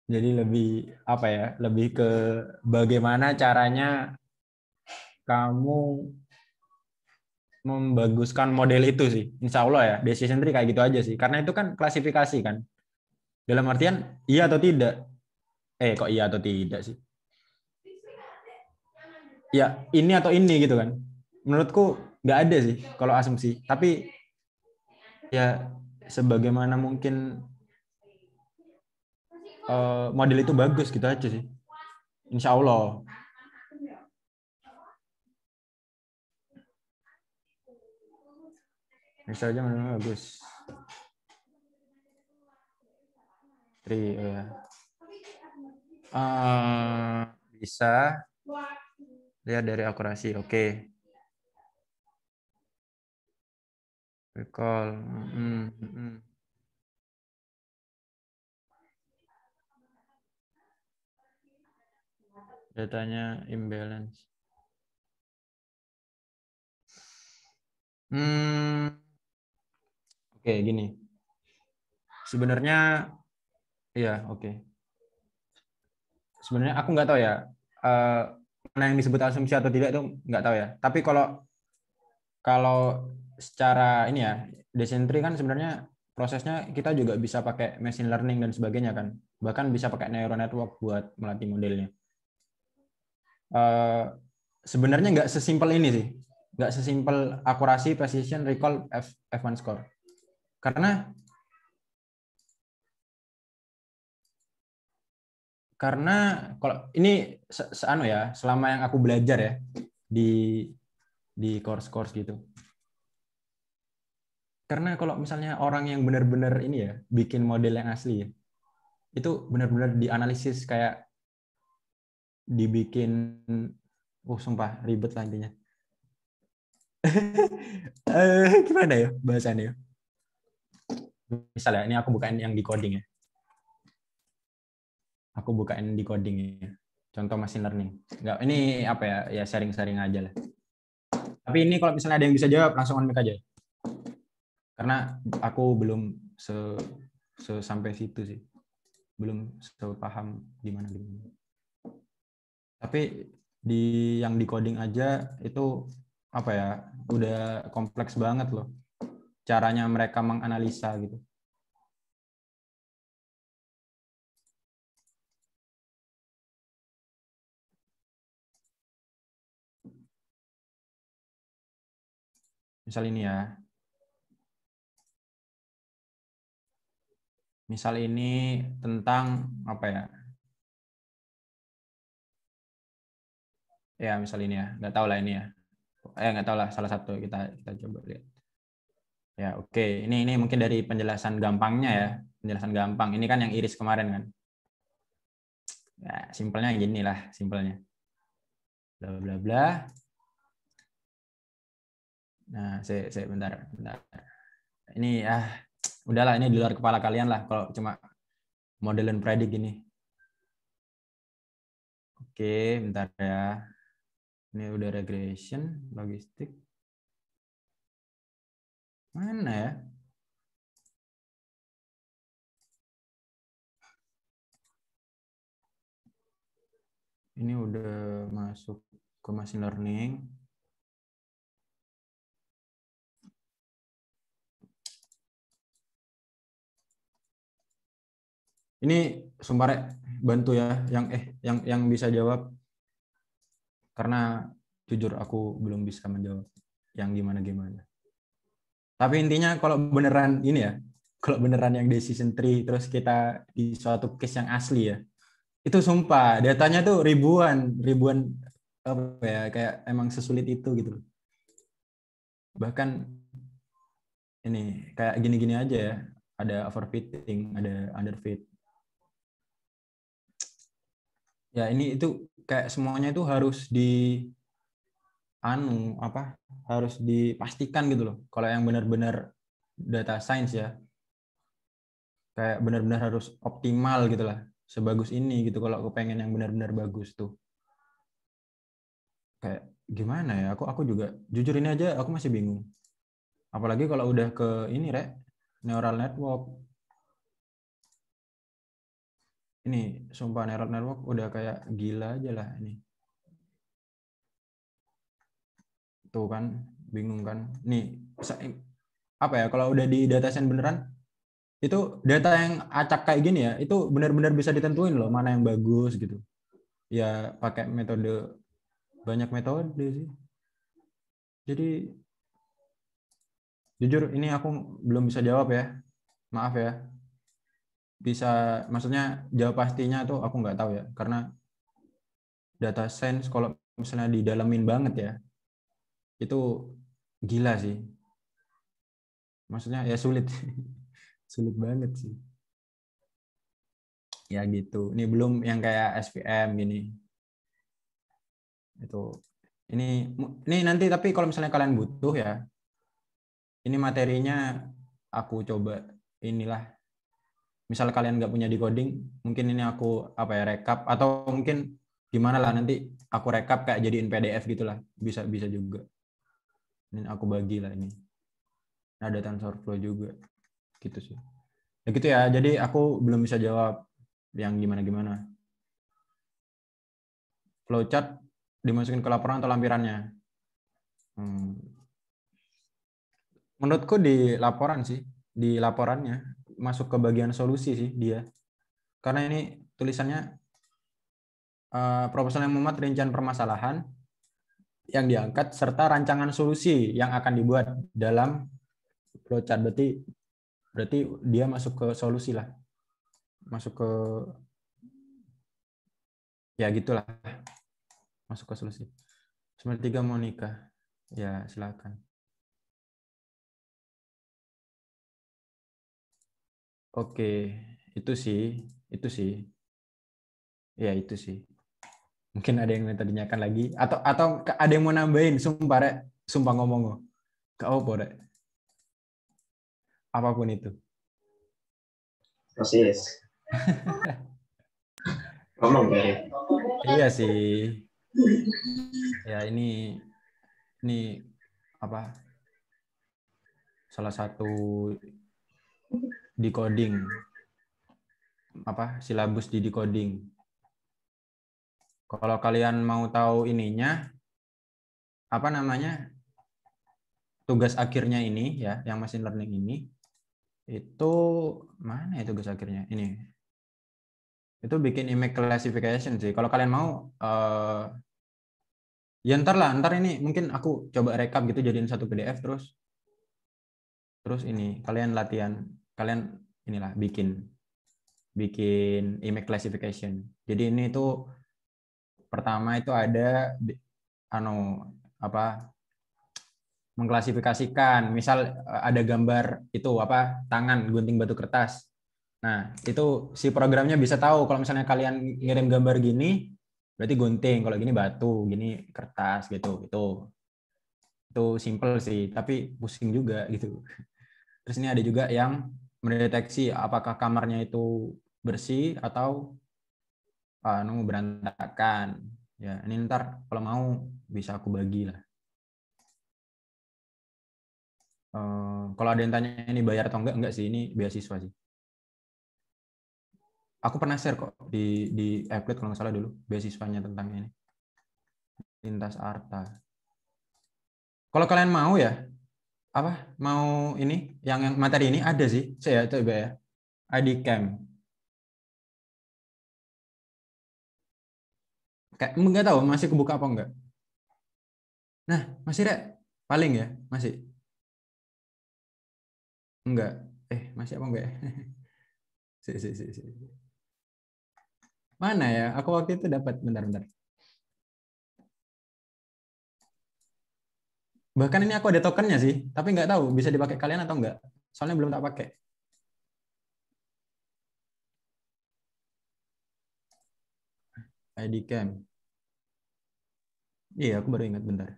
Jadi lebih apa ya? Lebih ke bagaimana caranya kamu membaguskan model itu sih. Insya Allah ya, decision tree kayak gitu aja sih. Karena itu kan klasifikasi kan. Dalam artian iya atau tidak. Kok iya atau tidak sih? Ya ini atau ini gitu kan. Menurutku nggak ada sih kalau asumsi. Tapi ya sebagaimana mungkin model itu bagus gitu aja sih. Insya Allah. Bisa aja memang bagus. Ya. Bisa lihat dari akurasi. Oke. Recall. Datanya imbalance. Oke, gini. Sebenarnya, ya oke. Sebenarnya aku nggak tahu ya, mana yang disebut asumsi atau tidak itu nggak tahu ya. Tapi kalau secara ini ya, decision tree kan sebenarnya prosesnya kita juga bisa pakai machine learning dan sebagainya kan. Bahkan bisa pakai neural network buat melatih modelnya. Sebenarnya nggak sesimpel ini sih. Nggak sesimpel akurasi, precision, recall, F1 score. Karena kalau ini ya, selama yang aku belajar ya di course gitu. Karena kalau misalnya orang yang benar-benar ini ya bikin model yang asli ya, itu benar-benar dianalisis kayak dibikin, sumpah ribet lah intinya. Gimana ya bahasannya? Misalnya ini aku bukain yang di coding ya. Aku bukain di coding ya. Contoh machine learning. Enggak, ini apa ya? Ya sharing-sharing aja lah. Tapi ini kalau misalnya ada yang bisa jawab langsung on mic aja. Karena aku belum sampai situ sih. Belum sepaham gimana. Tapi yang di coding aja itu apa ya? Udah kompleks banget loh. Caranya mereka menganalisa gitu. Misal ini ya. Misal ini tentang apa ya? Ya, misal ini ya. Nggak tahu lah ini ya. Nggak tahu lah, salah satu kita coba lihat. Ya, oke. Ini mungkin dari penjelasan gampangnya ya. Penjelasan gampang. Ini kan yang iris kemarin kan. Ya, simpelnya gini lah, simpelnya. Bla bla bla. Nah, saya bentar. Ini udahlah, ini di luar kepala kalian lah kalau cuma model dan predik gini. Oke, bentar ya. Ini udah regression, logistik. Mana ya? Ini udah masuk ke machine learning. Ini sumpah bantu ya yang bisa jawab, karena jujur aku belum bisa menjawab yang gimana. Tapi intinya kalau beneran ini ya, kalau beneran yang decision tree terus kita di suatu case yang asli ya, itu sumpah datanya tuh ribuan apa ya, kayak emang sesulit itu gitu. Bahkan ini kayak gini-gini aja ya, ada overfitting, ada underfit. Ya ini itu kayak semuanya itu harus harus dipastikan gitu loh. Kalau yang benar-benar data science ya, kayak benar-benar harus optimal gitu lah, sebagus ini gitu. Kalau aku pengen yang benar-benar bagus tuh, kayak gimana ya? Aku juga jujur ini aja aku masih bingung. Apalagi kalau udah ke ini neural network. Ini sumpah neural network udah kayak gila aja lah ini. Tuh kan, bingung kan. Nih, apa ya, kalau udah di data science beneran, itu data yang acak kayak gini ya, itu benar-benar bisa ditentuin loh mana yang bagus gitu. Ya pakai banyak metode sih. Jadi jujur ini aku belum bisa jawab ya. Maaf ya. Maksudnya jawab pastinya tuh aku nggak tahu ya, karena data science kalau misalnya didalemin banget ya, itu gila sih. Maksudnya ya sulit. Sulit banget sih. Ya gitu. Ini belum yang kayak SVM gini. Itu. Ini nanti tapi kalau misalnya kalian butuh ya, ini materinya aku coba inilah. Misal kalian nggak punya decoding, mungkin ini aku rekap, atau mungkin gimana lah nanti aku rekap kayak jadiin PDF gitulah, bisa juga. Ini aku bagi lah ini. Ada TensorFlow juga, gitu sih. Ya gitu ya. Jadi aku belum bisa jawab yang gimana. Flowchart dimasukin ke laporan atau lampirannya? Menurutku di laporan sih, di laporannya masuk ke bagian solusi sih dia. Karena ini tulisannya proposal yang memuat rincian permasalahan yang diangkat serta rancangan solusi yang akan dibuat dalam flowchart. Berarti dia masuk ke solusi lah. Masuk ke ya gitulah. Masuk ke solusi. 93 mau nikah. Ya, silakan. Oke, itu sih. Ya, itu sih. Mungkin ada yang minta ditanyakan lagi atau ada yang mau nambahin, sumpah Rek. Sumpah ngomong kok. Gak apa Rek. Apapun itu. Persis. Ngomong dari. Iya sih. Ya ini apa? Salah satu decoding silabus di decoding. Kalau kalian mau tahu ininya apa namanya? Tugas akhirnya ini ya, yang machine learning ini itu mana ya tugas akhirnya? Ini. Itu bikin image classification sih. Kalau kalian mau ya ntar ini mungkin aku coba rekap gitu jadiin satu PDF terus ini kalian latihan, kalian inilah bikin image classification. Jadi ini tuh pertama itu ada mengklasifikasikan, misal ada gambar itu tangan gunting batu kertas. Nah, itu si programnya bisa tahu kalau misalnya kalian ngirim gambar gini berarti gunting, kalau gini batu, gini kertas gitu. Itu simple sih, tapi pusing juga gitu. Terus ini ada juga yang mendeteksi apakah kamarnya itu bersih atau berantakan. Ya, ini ntar kalau mau bisa aku bagi lah. Kalau ada yang tanya ini bayar atau enggak sih, ini beasiswa sih. Aku pernah share kok di Applet kalau nggak salah dulu beasiswanya tentang ini. Lintas Arta. Kalau kalian mau ya, mau ini yang materi ini ada sih, saya coba ya. IDCamp. Kayak nggak tahu masih kebuka apa enggak. Nah, masih Rek? Paling ya, masih. Enggak. Masih apa enggak ya? Si. Mana ya? Aku waktu itu dapat bentar. Bahkan ini aku ada tokennya sih, tapi nggak tahu bisa dipakai kalian atau enggak. Soalnya belum tak pakai. IDCamp. Iya, aku baru ingat bentar.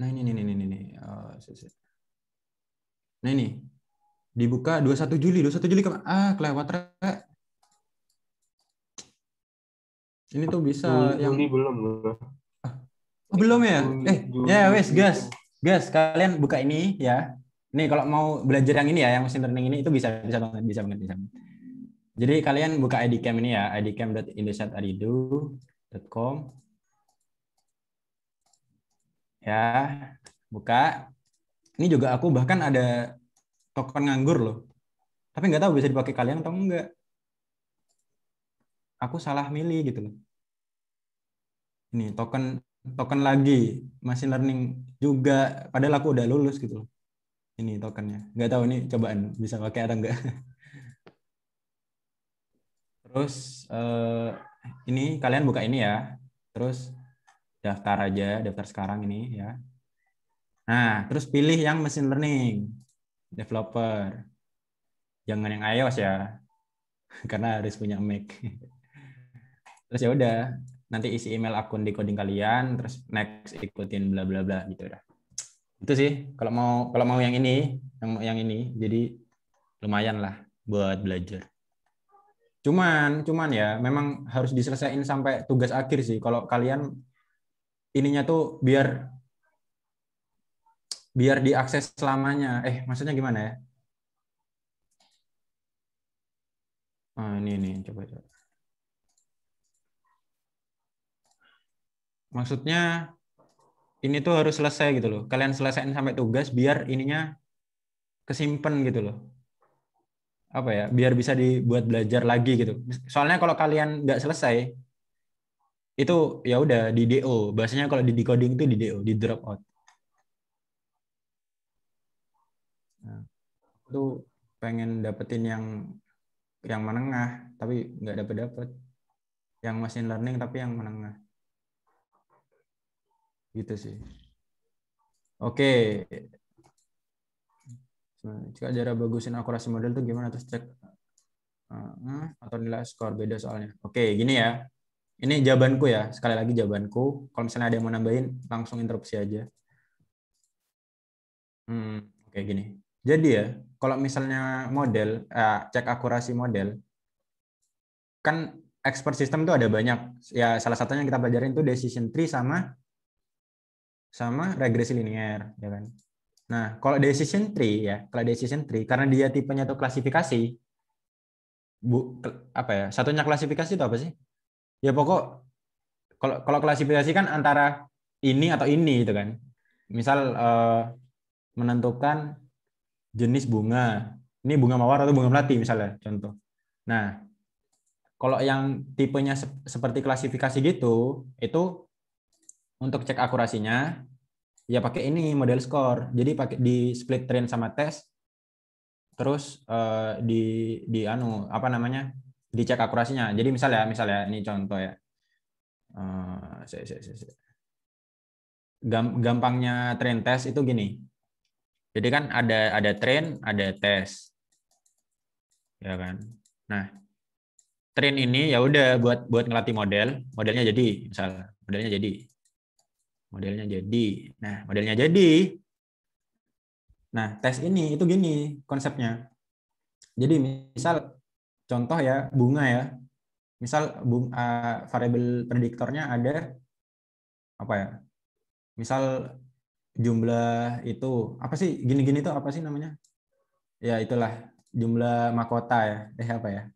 Nah, ini. Nah, ini. Dibuka 21 Juli. 21 Juli kemana? Kelewat, Rek. Ini tuh bisa yang... Juli belum. Oh, belum ya? Ya wes, Juli. Gas, kalian buka ini ya. Nih kalau mau belajar yang ini ya, yang machine learning ini itu bisa banget. Jadi kalian buka IDCamp ini ya, idcamp.indosat.aridu.com. Ya, buka. Ini juga aku bahkan ada token nganggur loh. Tapi nggak tahu bisa dipakai kalian atau enggak. Aku salah milih gitu loh. Ini token lagi machine learning juga, padahal aku udah lulus gitu loh. Ini tokennya. Nggak tahu ini cobaan bisa pakai atau enggak. Terus ini kalian buka ini ya. Terus daftar aja, daftar sekarang ini ya. Nah, terus pilih yang machine learning developer. Jangan yang iOS ya. Karena harus punya Mac. Terus ya udah, nanti isi email akun di coding kalian, terus next ikutin bla bla bla gitu udah. Itu sih kalau mau yang ini, jadi lumayan lah buat belajar. Cuman ya memang harus diselesaikan sampai tugas akhir sih. Kalau kalian ininya tuh biar diakses selamanya. Maksudnya gimana ya? Ini coba. Maksudnya ini tuh harus selesai gitu loh. Kalian selesaiin sampai tugas biar ininya kesimpan gitu loh. Apa ya? Biar bisa dibuat belajar lagi gitu. Soalnya kalau kalian nggak selesai itu ya udah di DO. Bahasanya kalau di decoding itu di DO, di drop out. Nah, itu pengen dapetin yang menengah tapi nggak dapet. Yang machine learning tapi yang menengah. Gitu sih. Oke. Cara bagusin akurasi model tuh gimana? Terus cek Atau nilai skor beda soalnya. Oke, gini ya. Ini jawabanku ya. Sekali lagi jawabanku. Kalau misalnya ada yang mau nambahin, langsung interupsi aja. Oke, gini. Jadi ya, kalau misalnya model, cek akurasi model, kan expert system itu ada banyak. Ya, salah satunya yang kita pelajarin itu decision tree sama regresi linear, ya kan. Nah, kalau decision tree ya, karena dia tipenya itu klasifikasi, apa ya? Satunya klasifikasi itu apa sih? Ya pokok kalau klasifikasi kan antara ini atau ini gitu kan. Misal menentukan jenis bunga. Ini bunga mawar atau bunga melati misalnya contoh. Nah, kalau yang tipenya seperti klasifikasi gitu, itu untuk cek akurasinya ya pakai ini model score. Jadi pakai di split train sama tes, terus di apa namanya, dicek akurasinya. Jadi misalnya ini contoh ya. Gampangnya train test itu gini. Jadi kan ada train, ada tes, ya kan. Nah, train ini ya udah buat ngelatih modelnya jadi, misal modelnya jadi. Nah, modelnya jadi. Nah, tes ini itu gini konsepnya. Jadi misal contoh ya bunga ya. Misal variabel prediktornya ada apa ya? Misal jumlah itu apa sih, gini-gini tuh apa sih namanya? Ya itulah jumlah mahkota ya. Apa ya?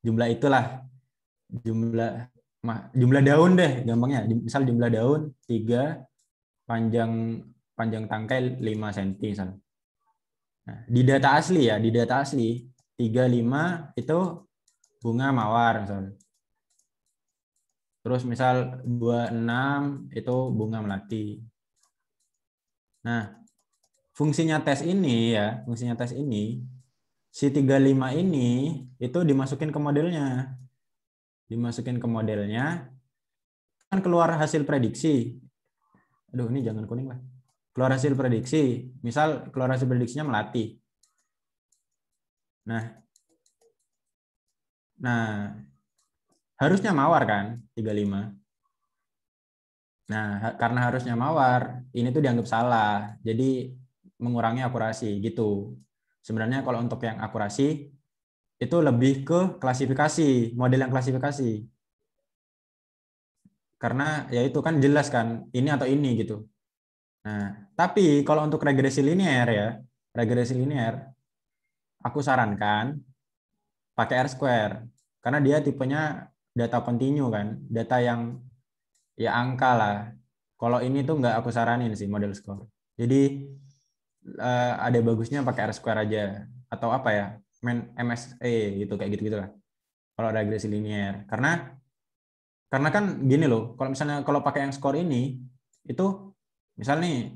Jumlah itulah jumlah daun deh gampangnya. Misal jumlah daun 3, panjang tangkai 5 cm misal. Nah, di data asli 35 itu bunga mawar misal. Terus misal 26 itu bunga melati. Nah, fungsinya tes ini si 35 ini itu dimasukin ke modelnya. Kan keluar hasil prediksi. Aduh, ini jangan kuning lah. Keluar hasil prediksi. Misal keluar hasil prediksinya melati. Nah, harusnya mawar kan 35. Nah, karena harusnya mawar, ini tuh dianggap salah. Jadi mengurangi akurasi gitu. Sebenarnya kalau untuk yang akurasi itu lebih ke klasifikasi, model yang klasifikasi. Karena ya itu kan jelas kan, ini atau ini gitu. Nah, tapi kalau untuk regresi linear aku sarankan pakai R-square. Karena dia tipenya data continue kan, data yang ya angka lah. Kalau ini tuh nggak aku saranin sih model score. Jadi ada bagusnya pakai R-square aja. Atau apa ya, main MSE gitu, kayak gitu-gitu lah. Kalau regresi linear. Karena kan gini loh, kalau misalnya kalau pakai yang score ini, itu misal nih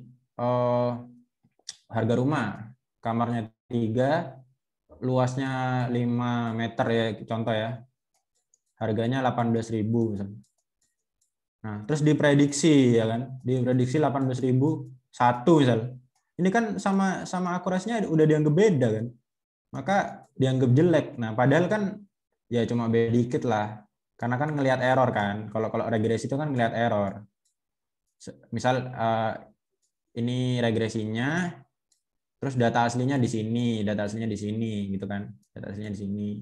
harga rumah, kamarnya 3, luasnya 5 meter ya, contoh ya. Harganya 18.000 misalnya. Nah, terus diprediksi ya kan, diprediksi 18.000 satu misal. Ini kan sama akurasinya udah dianggap beda kan. Maka dianggap jelek. Nah, padahal kan ya cuma beda dikit lah. Karena kan ngelihat error kan. Kalau regresi itu kan ngelihat error. Misal ini regresinya, terus data aslinya di sini, gitu kan. Data aslinya di sini.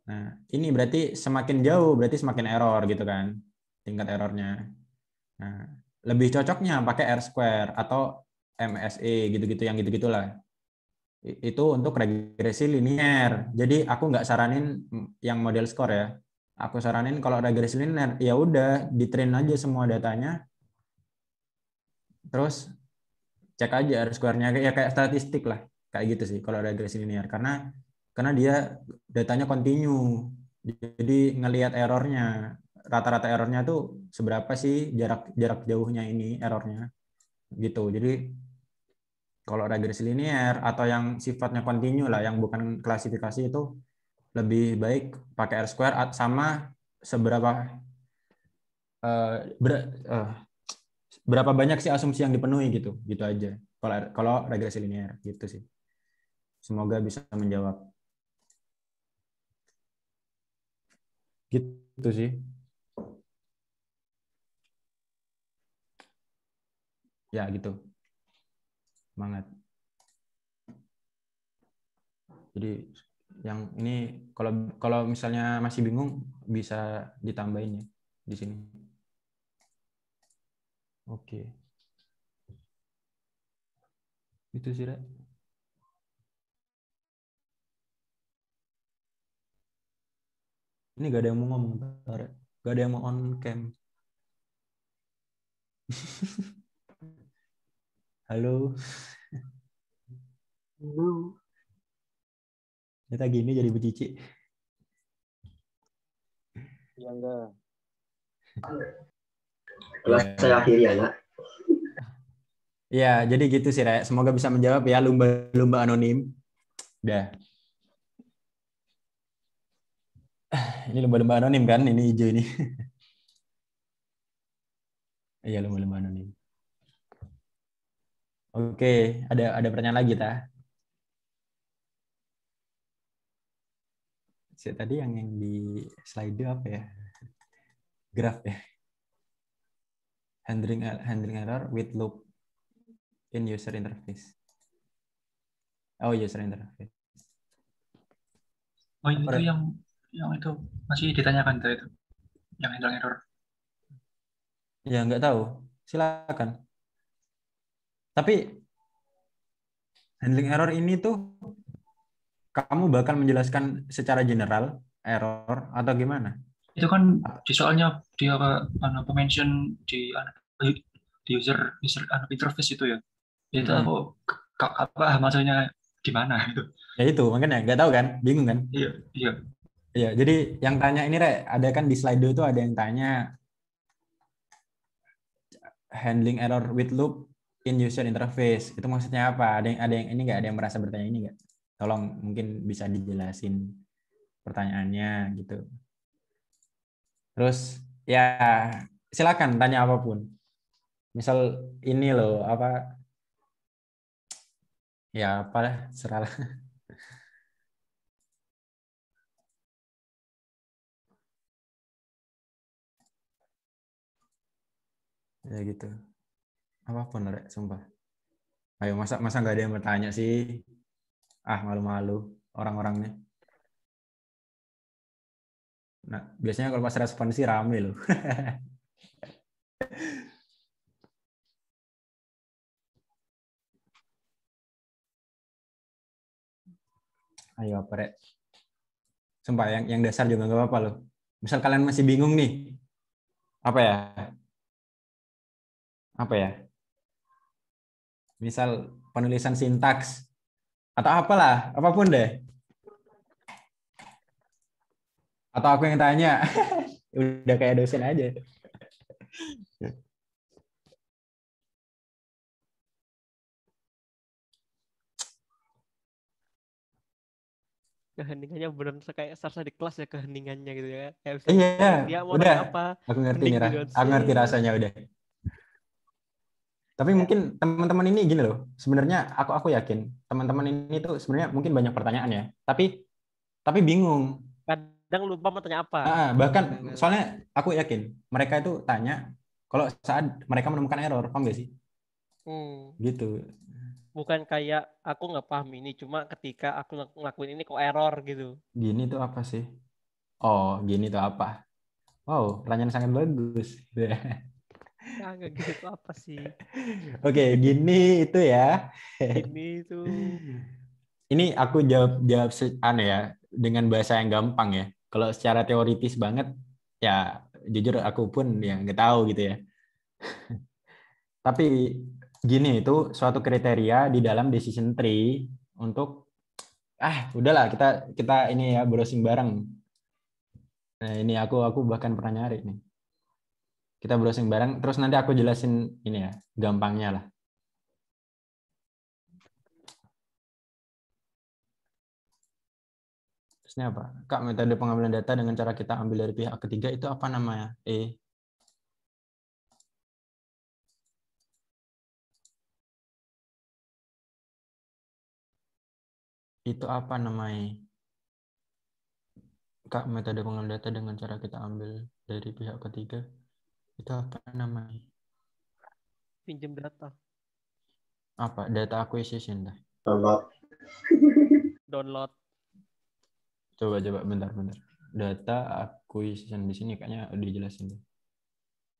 Nah, ini berarti semakin jauh berarti semakin error gitu kan. Tingkat errornya. Nah, lebih cocoknya pakai R-square atau MSE gitu-gitu, yang gitu-gitulah. Itu untuk regresi linear. Jadi aku nggak saranin yang model score ya. Aku saranin kalau regresi linear ya udah di-train aja semua datanya. Terus cek aja R-square-nya ya kayak statistik lah. Kayak gitu sih kalau regresi linear, karena dia datanya continue. Jadi ngelihat errornya, rata-rata errornya tuh seberapa sih jarak jauhnya ini errornya gitu. Jadi kalau regresi linear atau yang sifatnya continue lah, yang bukan klasifikasi, itu lebih baik pakai R-square sama berapa banyak sih asumsi yang dipenuhi gitu aja. Kalau regresi linear gitu sih. Semoga bisa menjawab. Gitu sih. Ya gitu. Semangat. Jadi yang ini kalau kalau misalnya masih bingung bisa ditambahin ya di sini. Oke. Itu sih, Rek. Ini gak ada yang mau ngomong, Rek. Gak ada yang mau on cam. Halo. Kita gini jadi becici. Ya enggak. Kelas saya akhiri ya, nak. Ya, jadi gitu sih, Rek. Semoga bisa menjawab ya lumba-lumba anonim. Udah. Ini lumba-lumba anonim kan? Ini hijau ini. Iya, lumba-lumba anonim. Oke, ada pertanyaan lagi, ta? Tadi yang di slide apa ya? Graph ya. Handling error with loop in user interface. Oh, user interface. Oh, itu yang itu masih ditanyakan tuh itu. Yang handle error. Ya, nggak tahu. Silakan. Tapi handling error ini tuh kamu bakal menjelaskan secara general error atau gimana? Itu kan di soalnya dia mention di user interface itu ya. Itu aku apa maksudnya gimana itu? Ya itu, makanya nggak tahu kan? Bingung kan? Iya, iya. Iya, jadi yang tanya ini, Rek, ada kan di slide itu ada yang tanya handling error with loop in user interface. Itu maksudnya apa? Ada yang ini nggak? Ada yang merasa bertanya ini nggak? Tolong mungkin bisa dijelasin pertanyaannya gitu. Terus ya silakan tanya apapun. Misal ini loh apa ya apalah serah. Ya gitu. Apapun, Rek, sumpah. Ayo masa nggak ada yang bertanya sih? Ah, malu-malu orang-orangnya. Nah, biasanya kalau pas respon sih rame loh. Ayo apa, Rek? Sumpah yang dasar juga nggak apa-apa loh. Misal kalian masih bingung nih, apa ya? Apa ya? Misal penulisan sintaks atau apalah, apapun deh. Atau aku yang tanya. Udah kayak dosen aja. Keheningannya bener kayak sarsa di kelas ya keheningannya gitu ya. Kayak bisa Iya, dia mau udah. nanya apa? Aku ngerti Hening nih, dulu. aku ngerti rasanya udah. Tapi mungkin teman-teman ini gini loh. Sebenarnya aku yakin teman-teman ini tuh sebenarnya mungkin banyak pertanyaan ya. Tapi bingung. Kadang lupa mau tanya apa. Bahkan soalnya aku yakin mereka itu tanya kalau saat mereka menemukan error, paham gak sih? Gitu. Bukan kayak aku nggak paham ini, cuma ketika aku ngelakuin ini kok error gitu. Gini tuh apa sih? Oh, gini tuh apa? Wow, pertanyaan sangat bagus. Kagak gitu apa sih? Oke, gini itu ya. Ini tuh Ini aku jawab aneh ya dengan bahasa yang gampang ya. Kalau secara teoritis banget ya jujur aku pun ya nggak tahu gitu ya. Tapi gini itu suatu kriteria di dalam decision tree untuk udahlah kita ini ya browsing bareng. Nah, ini aku bahkan pernah nyari nih. Kita browsing bareng terus nanti aku jelasin ini ya, gampangnya lah. Terusnya apa? Kak, metode pengambilan data dengan cara kita ambil dari pihak ketiga itu apa namanya? Itu apa namanya? Kak, metode pengolahan data dengan cara kita ambil dari pihak ketiga itu apa namanya? Pinjam data. Apa? Data acquisition dah. Download. Download. Coba bentar. Data acquisition di sini kayaknya dijelasin deh.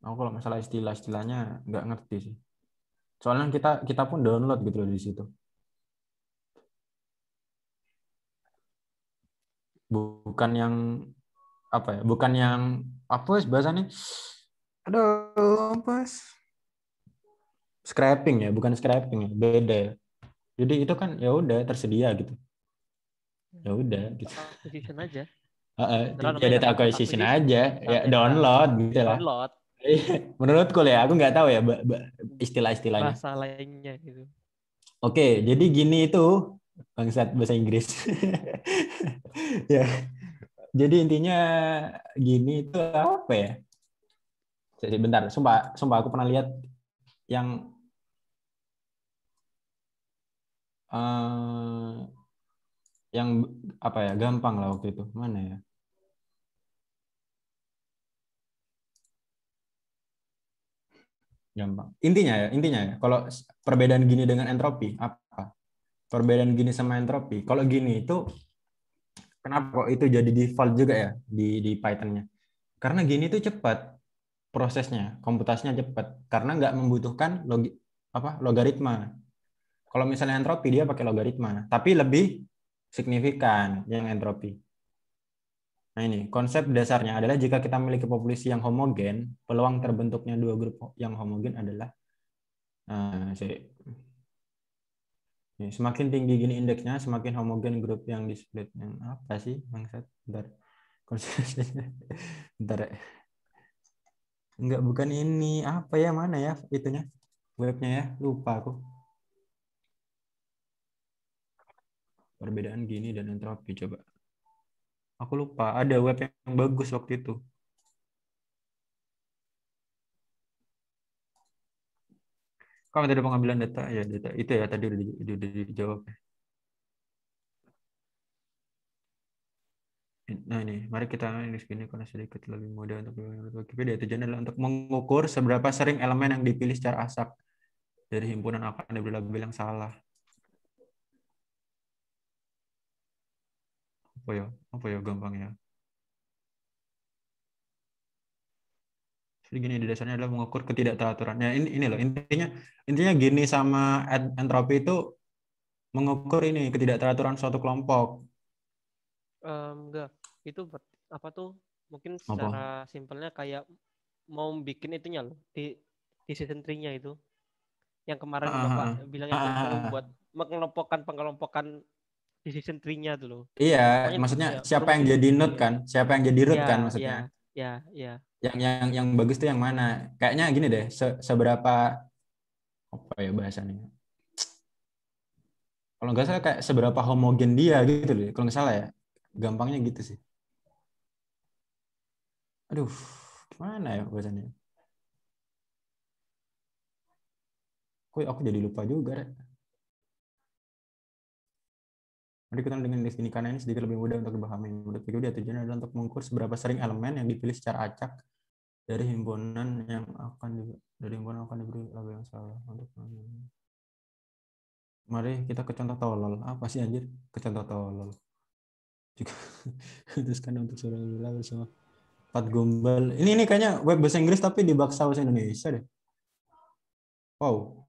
Aku kalau masalah istilah-istilahnya nggak ngerti sih. Soalnya kita pun download gitu loh di situ. Bukan yang apa ya? Bukan yang apa sih bahasanya? Aduh, apa? Scraping ya, bukan scraping ya, beda ya. Jadi itu kan ya udah tersedia gitu. Ya udah gitu. Acquisition aja. Ya Namanya data acquisition aja, ya Data download gitu lah. download. Menurutku ya, aku nggak tahu ya istilah-istilahnya. Bahasa lainnya gitu. Oke, jadi gini itu bangsat bahasa Inggris. Ya, jadi intinya gini itu apa ya? Jadi bentar, sumpah aku pernah lihat yang yang apa ya, gampang lah waktu itu. Mana ya? Gampang. Intinya ya, kalau perbedaan gini dengan entropi apa? Perbedaan gini sama entropi. Kalau gini itu kenapa kok itu jadi default juga ya di Python-nya? Karena gini itu cepat prosesnya, komputasinya cepat karena nggak membutuhkan logaritma. Kalau misalnya entropi dia pakai logaritma, tapi lebih signifikan yang entropi. Nah ini konsep dasarnya adalah jika kita memiliki populasi yang homogen, peluang terbentuknya dua grup yang homogen adalah semakin tinggi gini indeksnya, semakin homogen grup yang di split. Yang apa sih bangsat? Bentar. Konsepnya. Bentar ya. Enggak, bukan ini. Apa ya, mana ya itunya? Webnya ya, lupa aku. Perbedaan gini dan entropi coba. Aku lupa, ada web yang bagus waktu itu. Kalau metode pengambilan data ya, data itu ya tadi udah dijawab. Nah ini, mari kita ini segini karena sedikit lebih mudah untuk Wikipedia. Tujuannya adalah untuk mengukur seberapa sering elemen yang dipilih secara asak dari himpunan akan diberi label yang salah. Apa ya gampangnya? Jadi gini, di dasarnya adalah mengukur ketidakteraturan. Ya ini loh intinya gini sama entropi itu mengukur ini ketidakteraturan suatu kelompok. Enggak, itu apa tuh? Mungkin Apa? secara simpelnya kayak mau bikin itunya loh di decision tree-nya itu. Yang kemarin Bapak bilang yang membuat pengelompokan decision tree-nya tuh loh. Iya, Pokoknya maksudnya ya, siapa yang rumusnya jadi gitu node ya. kan? Siapa yang jadi root Ya, kan maksudnya? ya. Yang bagus tuh yang mana? Kayaknya gini deh, seberapa apa ya bahasanya? Kalau nggak salah kayak seberapa homogen dia gitu loh. Kalau nggak salah ya, gampangnya gitu sih. Aduh, gimana ya bahasanya? Aku jadi lupa juga, Rek. Mari kita dengan indeks ini karena ini sedikit lebih mudah untuk dipahami. Menurut Wikipedia tujuannya adalah untuk mengukur seberapa sering elemen yang dipilih secara acak dari himpunan yang akan diberi label yang salah untuk. Mari kita ke contoh tolol. Apa sih anjir? Ke contoh tolol. Juga terus kan untuk surat label sama empat gombal. Ini kayaknya web bahasa Inggris tapi dibaksa bahasa Indonesia deh. Wow.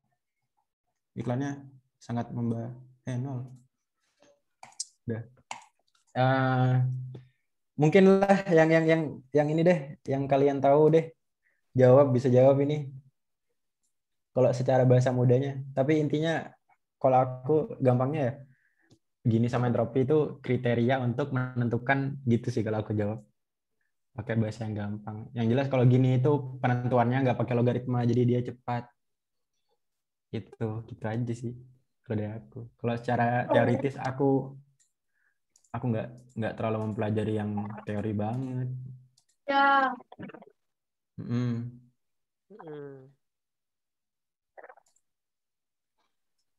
Iklannya sangat nol. Udah. Mungkinlah yang ini deh, yang kalian tahu deh, bisa jawab ini kalau secara bahasa mudanya. Tapi intinya kalau aku gampangnya ya gini sama entropi itu kriteria untuk menentukan gitu sih kalau aku jawab pakai bahasa yang gampang. Yang jelas kalau gini itu penentuannya nggak pakai logaritma jadi dia cepat. Gitu aja sih kalau dari aku. Kalau secara teoritis aku nggak terlalu mempelajari yang teori banget. Ya.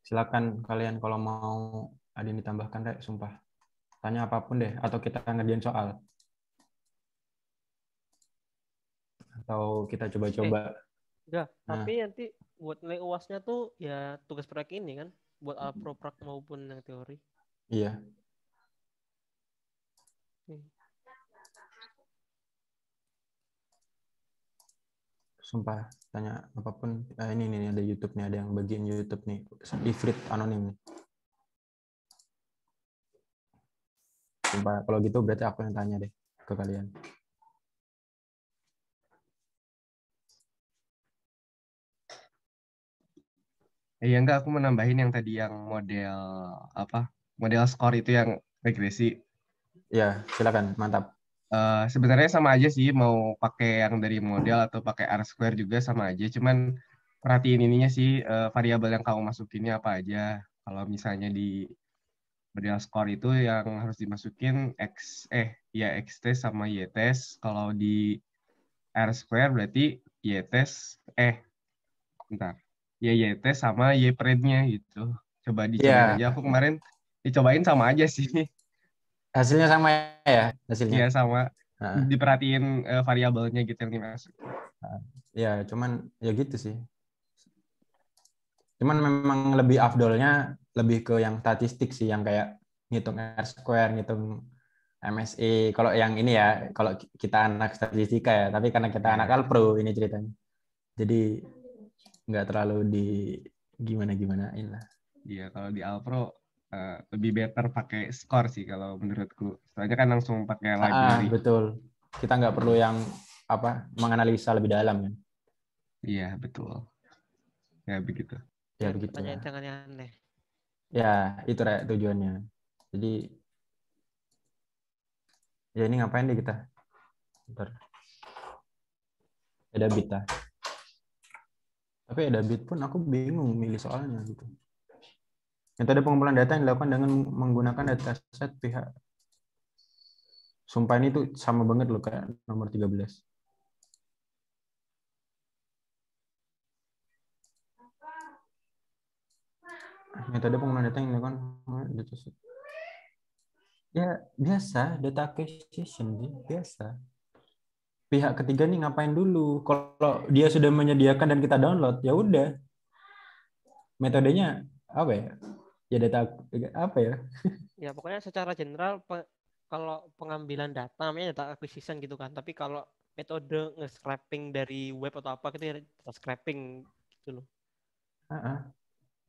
Silakan kalian kalau mau ada yang ditambahkan, Rek, sumpah. Tanya apapun deh, atau kita ngerjain soal. atau kita coba-coba. Enggak, Nah. tapi nanti buat nilai UAS-nya tuh ya tugas proyek ini kan, buat alproprak maupun yang teori. Iya. Sumpah, tanya apapun. Ini nih ada YouTube nih, ada yang bagian YouTube nih. Ifrit anonim nih. Sumpah, kalau gitu berarti aku yang tanya deh ke kalian. Iya enggak, aku mau nambahin yang tadi yang model apa? Model skor itu yang regresi. Ya, silakan, mantap. Sebenarnya sama aja sih, mau pakai yang dari model atau pakai R-square juga sama aja. Cuman perhatiin ininya sih, variabel yang kamu masukinnya apa aja. Kalau misalnya di model skor itu yang harus dimasukin XT sama Y-test. Kalau di R-square berarti Y-test, bentar. Y-test sama Y-prime-nya gitu. Coba dicobain Iya, aja. Aku kemarin dicobain sama aja sih. hasilnya sama ya, hasilnya. Iya sama. Nah, Diperhatiin variabelnya gitu yang dimasuk. ya, cuman ya gitu sih. Cuman memang lebih afdolnya lebih ke yang statistik sih, yang kayak ngitung R-square, ngitung MSE. Kalau yang ini ya, kalau kita anak statistika ya, tapi karena kita anak Alpro ini ceritanya. Jadi nggak terlalu di gimana-gimanain lah. Iya, kalau di Alpro lebih better pakai skor sih kalau menurutku. Soalnya kan langsung pakai library. Betul. Kita nggak perlu yang menganalisa lebih dalam kan. Iya, betul. Ya begitu. Ya begitu. Pertanyaan yang aneh-aneh. Ya, itu tujuannya. Jadi ya ini ngapain deh kita? Bentar. Ada bit lah. Tapi ada bit pun aku bingung milih soalnya gitu. Metode pengumpulan data yang dilakukan dengan menggunakan dataset pihak. Sumpah ini tuh sama banget loh kayak nomor 13. Metode pengumpulan data yang dilakukan dataset. Ya biasa, data acquisition biasa. Pihak ketiga nih ngapain dulu? Kalau dia sudah menyediakan dan kita download, ya udah. Metodenya apa ya? Ya data apa ya? Ya pokoknya secara general kalau pengambilan data namanya data acquisition gitu kan. Tapi kalau metode nge-scraping dari web atau apa gitu ya data scraping gitu loh.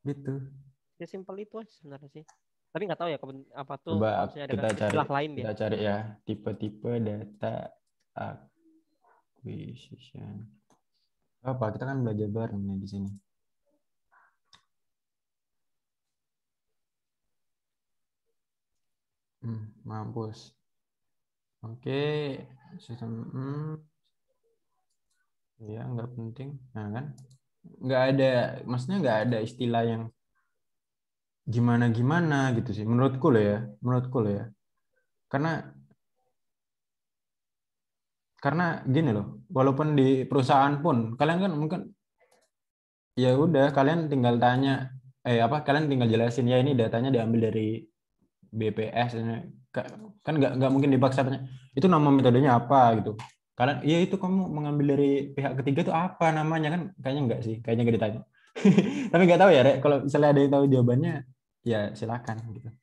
Gitu. Ya simpel itu aja sebenarnya sih. Tapi nggak tahu ya apa tuh Coba maksudnya ada kita istilah lain kita ya. cari ya tipe-tipe data acquisition. Apa? Kita kan belajar bareng nih di sini. Mampus. Oke, sistem. Ya nggak penting. Nah kan, nggak ada, maksudnya nggak ada istilah yang gimana gitu sih. Menurutku loh ya. Karena gini loh, walaupun di perusahaan pun kalian kan mungkin ya udah kalian tinggal tanya kalian tinggal jelasin ya ini datanya diambil dari BPS kan nggak mungkin dipaksa tanya itu nama metodenya apa gitu. Kalian ya itu kamu mengambil dari pihak ketiga itu apa namanya kan kayaknya enggak sih, kayaknya nggak ditanya. Tapi nggak tahu ya Rek, kalau misalnya ada yang tahu jawabannya ya silakan gitu.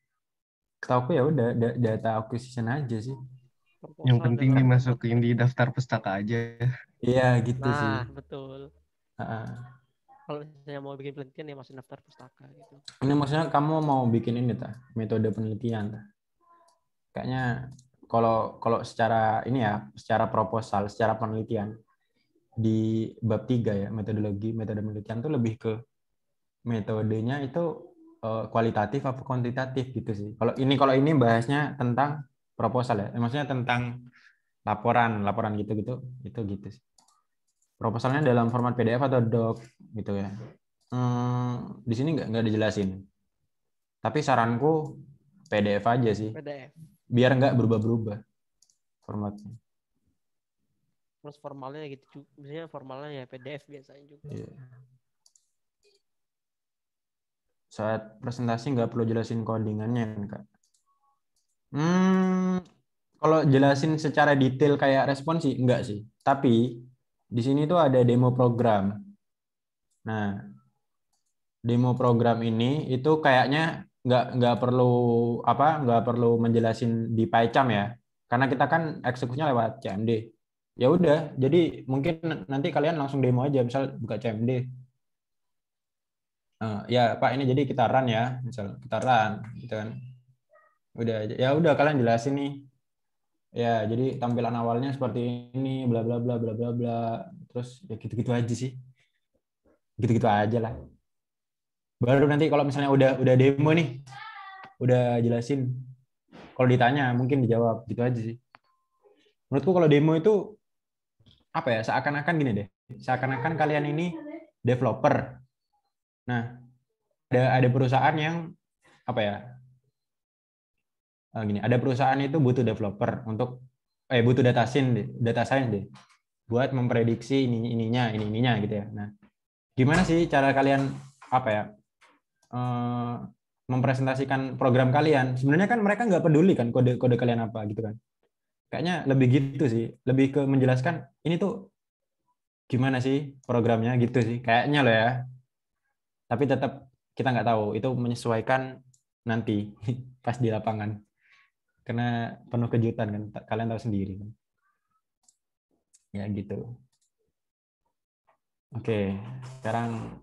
Ketauku ya udah data acquisition aja sih. Yang penting dimasukin di daftar pustaka aja. Iya gitu sih. Nah, betul. Kalau misalnya mau bikin penelitian ya masuk daftar pustaka gitu. Ini maksudnya kamu mau bikin ini metode penelitian kayaknya kalau secara ini ya, secara proposal, secara penelitian di bab 3 ya, metode penelitian tuh lebih ke metodenya itu kualitatif apa kuantitatif gitu sih. Kalau ini bahasnya tentang proposal ya. Maksudnya tentang laporan gitu-gitu, itu gitu sih. Proposalnya dalam format PDF atau doc gitu ya. Di sini nggak dijelasin. Tapi saranku PDF aja sih. PDF. Biar nggak berubah-berubah formatnya. Terus formalnya gitu, misalnya formalnya ya PDF biasanya juga. Iya. Saat presentasi nggak perlu jelasin codingannya kan Kak. Kalau jelasin secara detail kayak respon sih enggak sih. Tapi di sini tuh ada demo program. Nah, demo program ini itu kayaknya nggak perlu menjelasin di PyCharm ya, karena kita kan eksekusinya lewat CMD. Ya udah, jadi mungkin nanti kalian langsung demo aja, misal buka CMD. Ya Pak, ini jadi kita run ya, misal kita run, gitu kan. Ya udah kalian jelasin nih. Ya, jadi tampilan awalnya seperti ini, bla bla bla bla bla bla. Terus ya gitu-gitu aja sih. Gitu-gitu aja lah. Baru nanti kalau misalnya udah demo nih, udah jelasin. Kalau ditanya mungkin dijawab, gitu aja sih. Menurutku kalau demo itu apa ya? Seakan-akan gini deh. Seakan-akan kalian ini developer. Nah, ada perusahaan yang apa ya? Gini, ada perusahaan itu butuh developer untuk butuh data science deh buat memprediksi ininya gitu ya. Nah, gimana sih cara kalian apa ya mempresentasikan program kalian? Sebenarnya kan mereka nggak peduli kan kode kalian apa gitu kan. Kayaknya lebih gitu sih, lebih ke menjelaskan ini tuh gimana sih programnya gitu sih. Kayaknya loh ya. Tapi tetap kita nggak tahu, itu menyesuaikan nanti pas di lapangan. Karena penuh kejutan kan, kalian tahu sendiri kan. Ya gitu. Oke, sekarang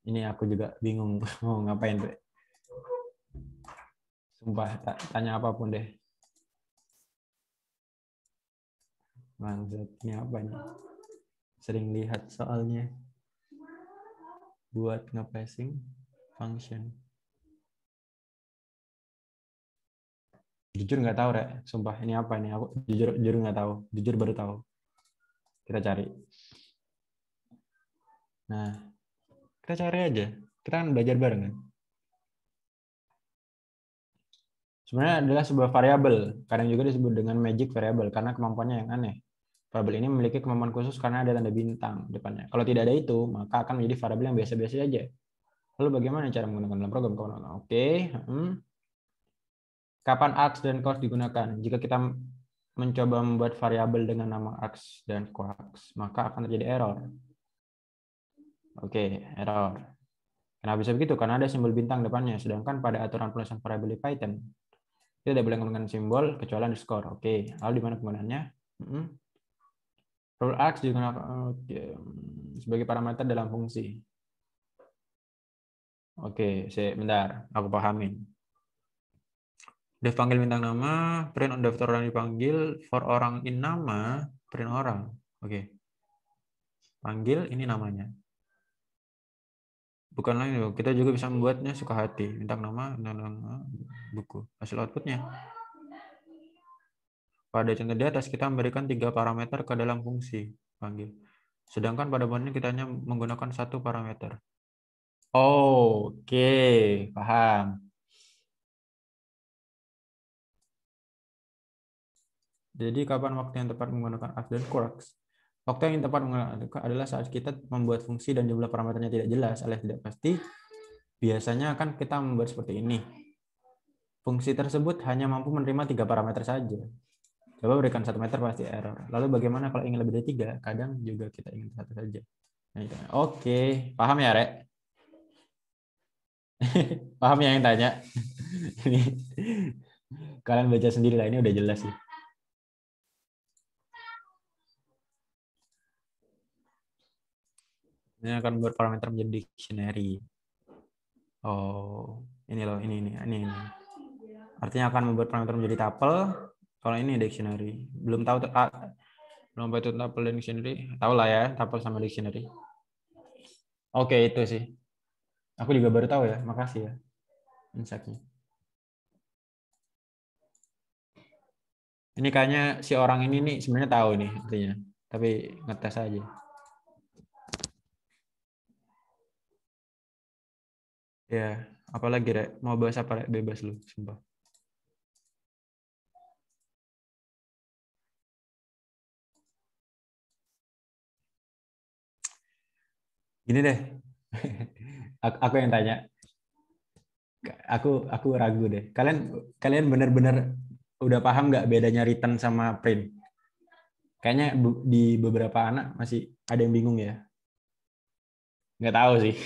ini aku juga bingung mau ngapain tuh. Sumpah, tanya apapun deh. Bangsat, ini apa nih? Sering lihat soalnya. Buat nge-passing function. Jujur nggak tahu, Rek. Sumpah, ini apa nih? Aku jujur nggak tahu. Jujur baru tahu. Kita cari. Nah, kita cari aja. Kita kan belajar bareng kan? Sebenarnya adalah sebuah variabel. Kadang juga disebut dengan magic variable karena kemampuannya yang aneh. Variabel ini memiliki kemampuan khusus karena ada tanda bintang depannya. Kalau tidak ada itu, maka akan menjadi variabel yang biasa-biasa saja. Lalu bagaimana cara menggunakan dalam program? Oke. Kapan args dan quarks digunakan? Jika kita mencoba membuat variabel dengan nama args dan quarks, maka akan terjadi error. Oke, error. Kenapa bisa begitu? Karena ada simbol bintang depannya. Sedangkan pada aturan penulisan variabel di Python, kita tidak boleh menggunakan simbol kecuali underscore. Oke, lalu di mana penggunaannya? Rule args digunakan sebagai parameter dalam fungsi. Oke, bentar, aku pahamin. Def panggil bintang nama, print on daftar orang dipanggil, for orang in nama, print orang. Oke. Panggil ini namanya. Bukan lagi, kita juga bisa membuatnya suka hati. Bintang nama, buku. Hasil outputnya. Pada contoh di atas, kita memberikan 3 parameter ke dalam fungsi panggil. Sedangkan pada bawah ini kita hanya menggunakan 1 parameter. Oke, paham. Jadi kapan waktu yang tepat menggunakan args dan quarks? Waktu yang tepat adalah saat kita membuat fungsi dan jumlah parameternya tidak jelas alias tidak pasti. Biasanya akan kita membuat seperti ini. Fungsi tersebut hanya mampu menerima 3 parameter saja. Coba berikan 1 meter pasti error. Lalu bagaimana kalau ingin lebih dari 3? Kadang juga kita ingin 1 saja. Oke, paham ya, Rek? Paham ya yang tanya? Ini kalian baca sendiri lah, ini udah jelas sih. Ini akan membuat parameter menjadi dictionary. Oh, ini loh, ini. Artinya akan membuat parameter menjadi tuple. Kalau ini dictionary. Belum tahu belum tahu itu tuple dan dictionary. Tahu lah ya, tuple sama dictionary. Oke, itu sih. Aku juga baru tahu ya. Makasih ya insight-nya. Ini kayaknya si orang ini nih sebenarnya tahu nih artinya, tapi ngetes aja. Ya, apalagi Rek? Mau bahas apa Rek? Bebas lu, sumpah. Gini deh. Aku yang tanya. Aku ragu deh. Kalian benar-benar udah paham nggak bedanya return sama print? Kayaknya di beberapa anak masih ada yang bingung ya. Nggak tahu sih.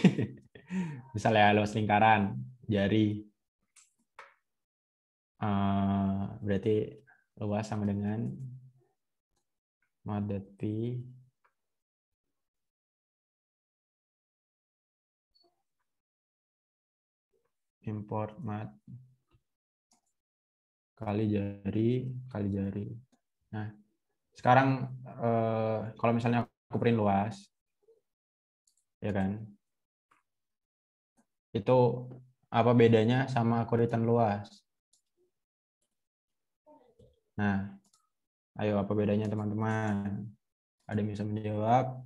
Misalnya luas lingkaran, jari. Berarti luas sama dengan mod .p import mat kali jari. Nah, sekarang kalau misalnya aku print luas, ya kan? Itu apa bedanya sama aku return luas? Nah, ayo apa bedanya teman-teman? Ada yang bisa menjawab?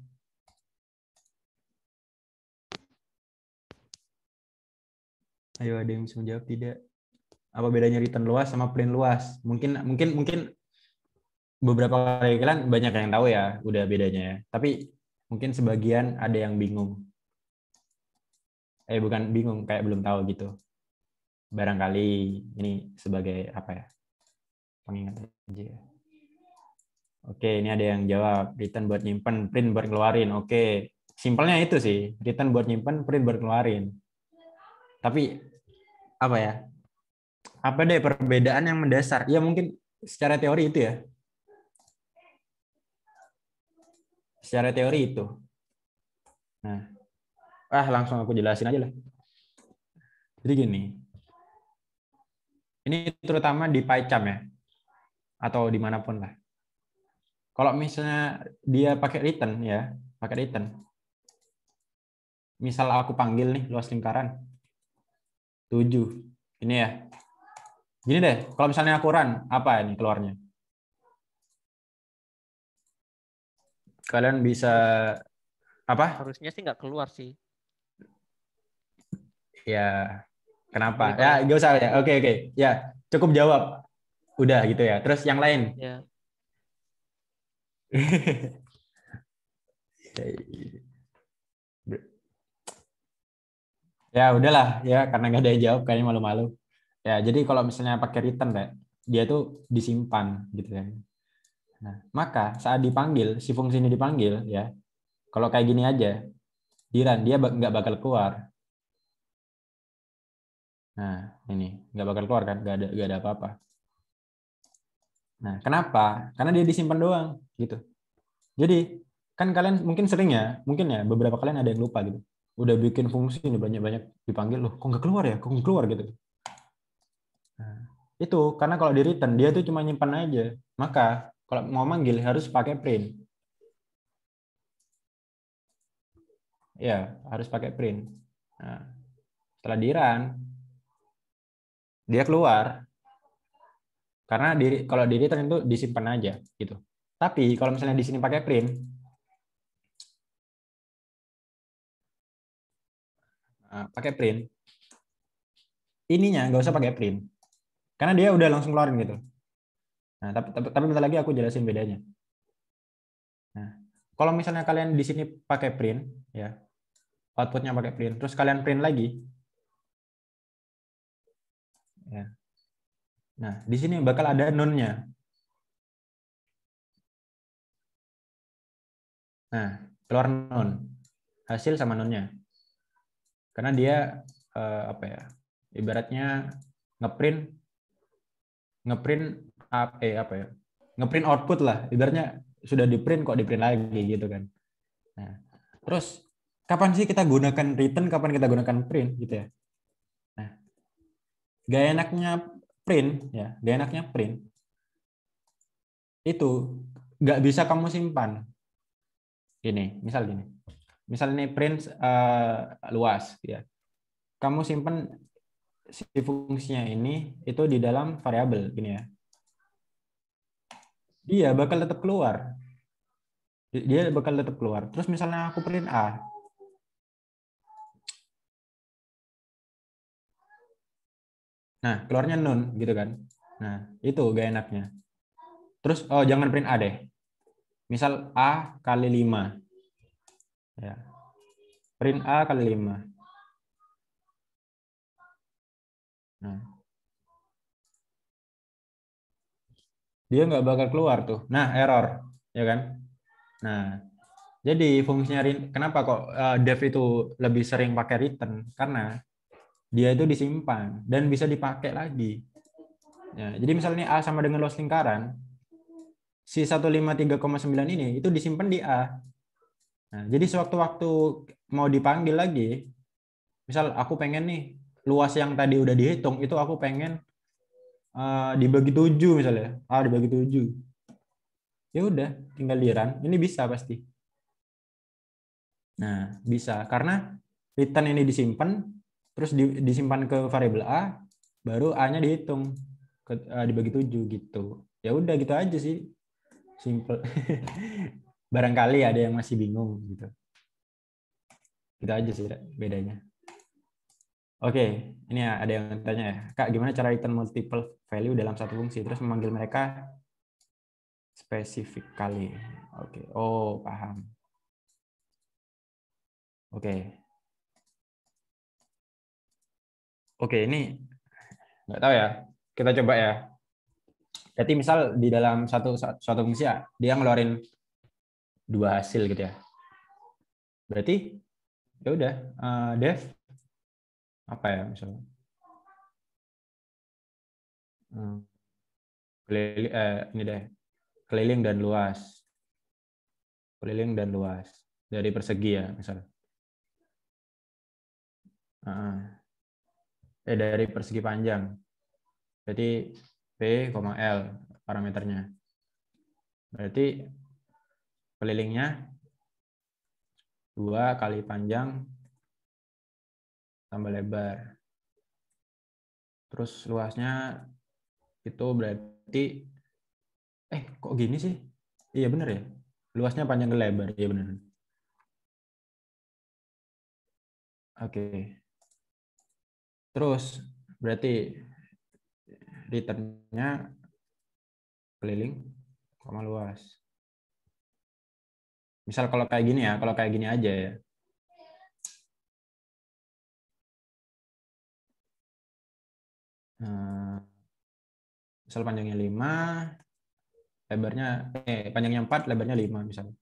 Ayo, ada yang bisa menjawab tidak? Apa bedanya return luas sama print luas? Mungkin beberapa kali kalian banyak yang tahu ya, udah bedanya ya. Tapi mungkin sebagian ada yang bingung. Bukan bingung, kayak belum tahu gitu. Barangkali ini sebagai apa ya? Pengingat aja ya. Oke, ini ada yang jawab. Return buat nyimpen, print buat ngeluarin. Oke, simpelnya itu sih. Return buat nyimpen, print buat ngeluarin. Tapi apa ya? Apa deh perbedaan yang mendasar? Ya mungkin secara teori itu ya. Secara teori itu. Nah, langsung aku jelasin aja lah. Jadi gini. Ini terutama di PyCharm ya. Atau dimanapun lah. Kalau misalnya dia pakai return ya, pakai return. Misal aku panggil nih luas lingkaran 7. Ini ya. Gini deh, kalau misalnya aku run, apa ini keluarnya? Kalian bisa apa? Harusnya sih nggak keluar sih. Ya, kenapa? Tapi Ya, kalau gak usah ya. Oke. Ya, cukup jawab. Udah gitu ya. Terus yang lain. ya Ya udahlah ya, karena nggak ada yang jawab kayaknya malu-malu. Ya, jadi kalau misalnya pakai return deh, dia tuh disimpan gitu kan. Nah, maka saat dipanggil, si fungsi ini dipanggil ya, kalau kayak gini aja, di run dia nggak bakal keluar. Nah, ini nggak bakal keluar kan, nggak ada apa-apa. Nah, kenapa? Karena dia disimpan doang gitu. Jadi kan kalian mungkin sering ya, mungkin ya beberapa kalian ada yang lupa gitu. Udah bikin fungsi ini banyak-banyak dipanggil loh, kok nggak keluar ya? Kok nggak keluar gitu. Nah, itu karena kalau di return dia tuh cuma nyimpan aja. Maka kalau mau manggil harus pakai print. Ya, harus pakai print. Nah, setelah di run dia keluar. Karena kalau di return itu disimpan aja gitu. Tapi kalau misalnya di sini pakai print, ininya nggak usah pakai print. Karena dia udah langsung keluarin gitu. Nah, tapi bentar lagi aku jelasin bedanya. Nah, kalau misalnya kalian di sini pakai print, ya, outputnya pakai print, terus kalian print lagi, ya. Nah, di sini bakal ada none-nya. Nah, keluar none, hasil sama none-nya. Karena dia apa ya? Ibaratnya ngeprint apa ya? Ngeprint output lah. Ibaratnya sudah di-print kok di-print lagi gitu kan. Nah, terus kapan sih kita gunakan return, kapan kita gunakan print gitu ya. Nah, gak enaknya print ya, gak enaknya print itu nggak bisa kamu simpan. Misal gini. Misal ini print luas ya. Kamu simpan si fungsinya ini itu di dalam variabel gini ya. Dia bakal tetap keluar. Terus misalnya aku print A. Nah, keluarnya none gitu kan. Nah, itu gak enaknya. Terus jangan print A deh. Misal A kali 5. Ya. Print A kali 5. Nah. Dia nggak bakal keluar tuh. Nah, error. ya kan? Nah, jadi fungsinya kenapa kok dev itu lebih sering pakai return? Karena dia itu disimpan dan bisa dipakai lagi. Ya, jadi misalnya A sama dengan loss lingkaran, si 153,9 ini itu disimpan di A. Nah, jadi sewaktu-waktu mau dipanggil lagi, misal aku pengen nih luas yang tadi udah dihitung itu aku pengen dibagi 7 misalnya. A dibagi 7. Ya udah, tinggal di run. Ini bisa pasti. Nah, bisa karena return ini disimpan terus disimpan ke variabel A, baru A-nya dihitung dibagi 7 gitu. Ya udah gitu aja sih. Simple. Barangkali ada yang masih bingung gitu. Gitu aja sih bedanya. Oke, ini ya ada yang tanya ya. Kak, gimana cara return multiple value dalam satu fungsi terus memanggil mereka spesifik kali. Oke. Oh, paham. Oke. Oke, ini nggak tahu ya. Kita coba ya. Jadi misal di dalam suatu fungsi ya, dia ngeluarin 2 hasil gitu ya. Berarti ya udah def apa ya misalnya ini deh keliling dan luas dari persegi ya misalnya dari persegi panjang berarti P, L parameternya berarti kelilingnya 2 kali panjang tambah lebar terus luasnya itu berarti kok gini sih iya bener ya luasnya panjang ke lebar iya bener oke terus berarti return-nya keliling koma luas misal kalau kayak gini ya kalau kayak gini aja ya misal panjangnya 5 lebarnya panjangnya 4 lebarnya 5 misalnya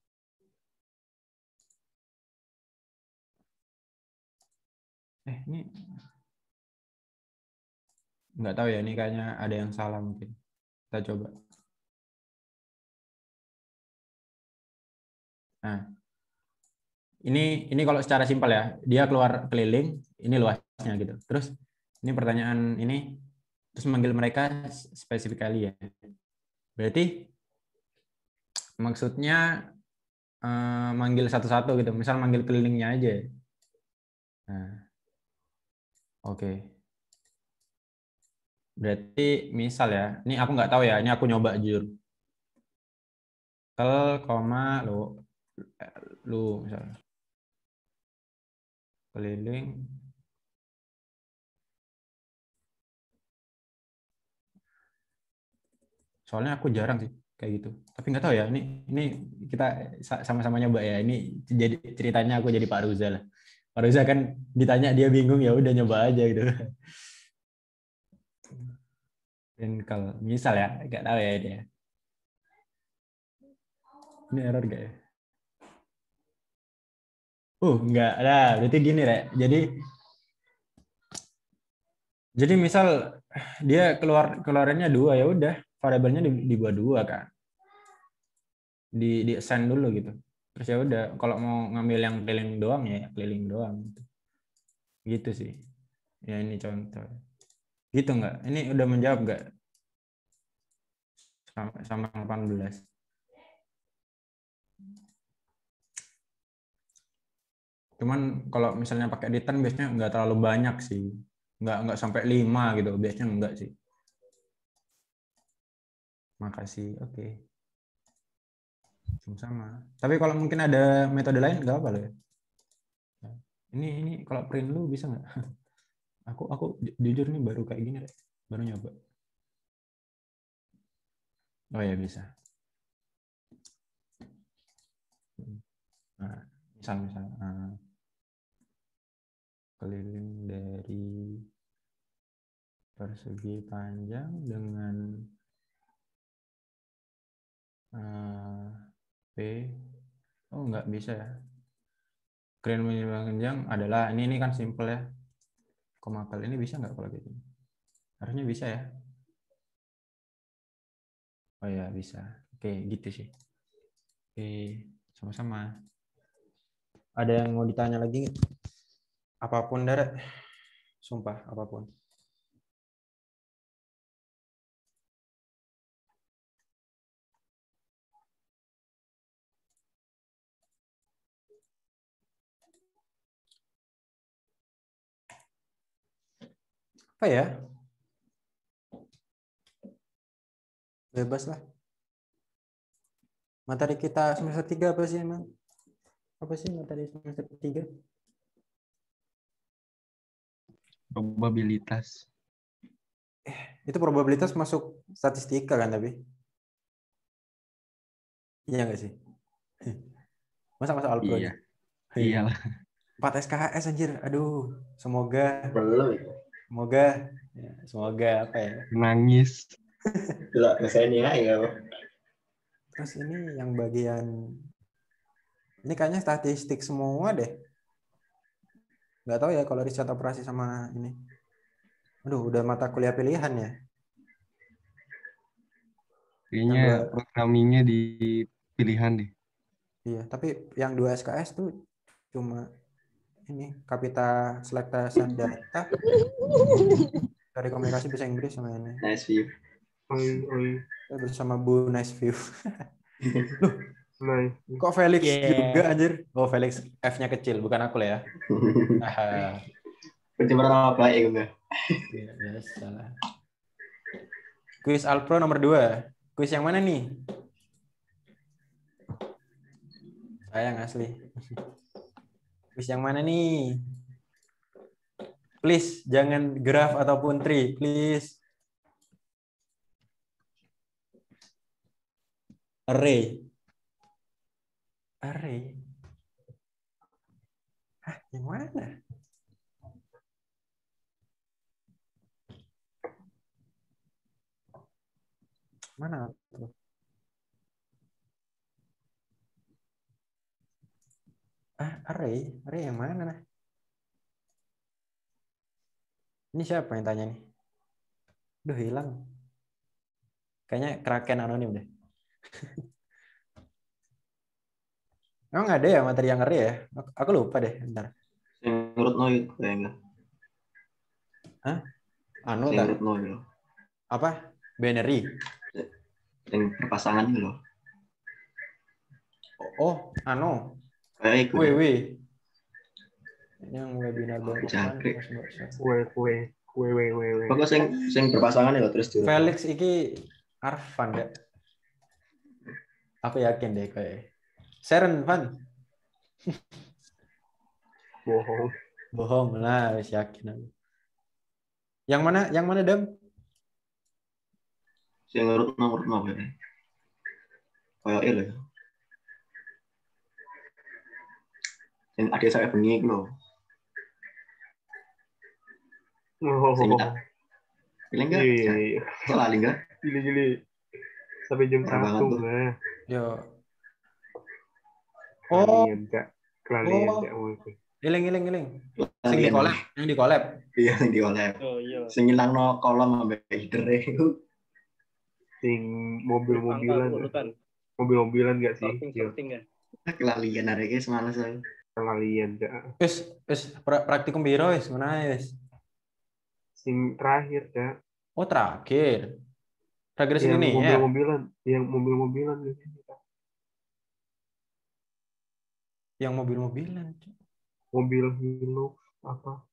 ini nggak tahu ya ini kayaknya ada yang salah mungkin kita coba nah ini kalau secara simpel ya dia keluar keliling ini luasnya gitu terus ini pertanyaan ini terus manggil mereka spesifik kali ya berarti maksudnya manggil satu-satu gitu misal manggil kelilingnya aja nah oke berarti misal ya ini aku nggak tahu ya ini aku nyoba jujur koma lu misalnya keliling soalnya aku jarang sih kayak gitu tapi nggak tahu ya ini kita sama-sama nyoba ya ini jadi ceritanya aku jadi Pak Ruza lah Pak Ruza kan ditanya dia bingung ya udah nyoba aja gitu dan kalau misal ya nggak tahu ya dia ini error gak ya nggak ada berarti gini Rek jadi misal dia keluarannya 2 ya udah variabelnya dibuat 2 kan di assign dulu gitu terus ya udah kalau mau ngambil yang keliling doang ya keliling doang gitu sih ya ini contoh gitu nggak ini udah menjawab nggak sama 18 cuman kalau misalnya pakai return biasanya nggak terlalu banyak sih nggak sampai 5 gitu biasanya enggak sih makasih oke. Sama tapi kalau mungkin ada metode lain nggak apa loh ya ini kalau print lu bisa nggak aku jujur nih baru kayak gini deh. Baru nyoba oh ya bisa nah, misal keliling dari persegi panjang dengan P. Oh, nggak bisa ya. Grand minimal kencang adalah ini kan simple ya. Komakal ini bisa nggak kalau gitu? Harusnya bisa ya. Oh ya bisa. Oke gitu sih. Oke sama-sama. Ada yang mau ditanya lagi? Apapun Dara. Sumpah apapun. Apa ya? Bebas lah. Materi kita semester 3 apa sih emang? Apa sih materi semester 3? Probabilitas. Itu probabilitas masuk statistika kan tapi? Iya nggak sih? Masa alpro Iya. aja? Iyalah. 4 SKS anjir. Aduh, semoga Belum. semoga apa ya? Nangis. Tidak kesan ya. Terus ini yang bagian ini kayaknya statistik semua deh. Nggak tahu ya kalau riset operasi sama ini. Aduh, udah mata kuliah pilihan ya. Kayaknya programmingnya di pilihan deh. Iya, tapi yang 2 SKS tuh cuma ini Kapita Selection Data dari komunikasi bahasa Inggris sama ini. Nice view. Bersama Bu Nice View. Loh, Nice. kok Felix Yeah. juga anjir? Oh, Felix F-nya kecil, bukan aku lah ya. Pencemaran nama baik enggak? Ya, biasa lah. Kuis Alpro nomor 2. Kuis yang mana nih? Sayang asli. Kuis yang mana nih? Please, jangan graph ataupun tree, please. Array. Hah, yang mana? Mana tuh? Array yang mana nah? Ini siapa yang tanya nih? Duh, hilang. Kayaknya Kraken anonim deh. Emang ada ya materi yang array ya? Aku lupa deh, bentar. Menurut Noy enggak. Hah? Anu Menurut Noy loh. apa? Binary. Yang berpasangan itu loh. Oh, anu. Kayak itu. WW. Yang webinar baru. Jangkrik. Kue. Pokoknya sing berpasangan ya terus dulu. Felix iki Arfan ya. Aku yakin deh kayak. Seren Van. Bohong lah, wis yakin aku. Yang mana Dam? Sing menurut nomor ya. Kayak itu ya. Yang ada saya bengi itu loh. Pilih enggak? Iya. Selalu enggak? Gili. Sampai jam Parah 1 banget tuh. lah. Yo. Kelalian, Kak. Mungkin. Iling. Sing di collab, yang di collab. Iya, sing di collab. Oh iya. Sing ngilangno kolom ambek header itu. Sing mobil-mobilan. Urutan. Mobil-mobilan enggak sih? Sorting ya. Kelalian arek iki semalas saya. Kelalian, Kak. Wis praktikum biro wis mana wis. Sing terakhir, Kak. Oh, terakhir sini nih ya. Yang mobil-mobilan gitu. Yang mobil-mobilan. Mobil Hilux apa?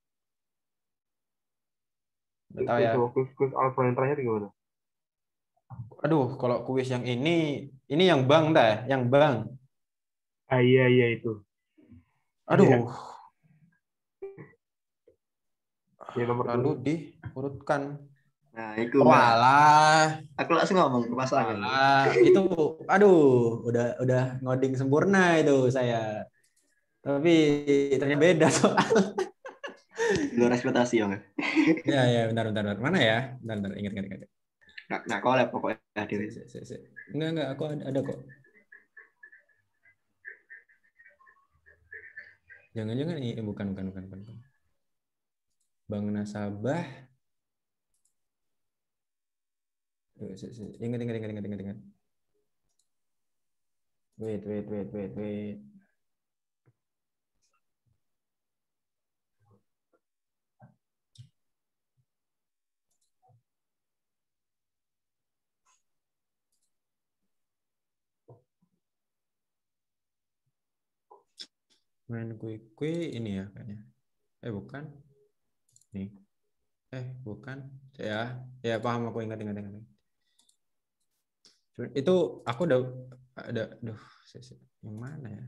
Nggak tahu ya. Kuis Alpha yang terakhir gimana? Aduh, kalau kuis yang ini yang bank dah, yang bank. Iya itu. Aduh. Ya, nomor Lalu 2. diurutkan. Nah, itu. Walah. Aku langsung ngomong ke pasangan. Itu aduh, udah ngoding sempurna itu saya. Tapi ternyata beda soal. Luar ekspektasi ya enggak? Ya, bentar. Mana ya? Bentar, ingat. Nah, collab pokoknya hadir. Enggak, aku ada kok. Jangan-jangan ini bukan. Bank nasabah. Ingat. Wait. Main kui ini ya kayaknya. Bukan. Nih. Bukan. Ya paham, aku ingat. Itu aku udah ada yang mana ya?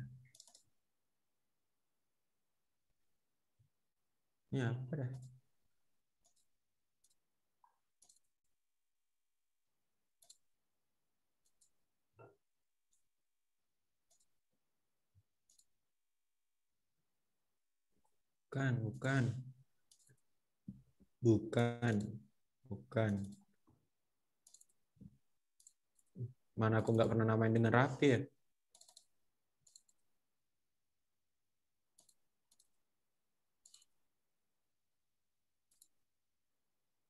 Ini apa dah? Bukan. Mana aku nggak pernah namain dengan rapi ya?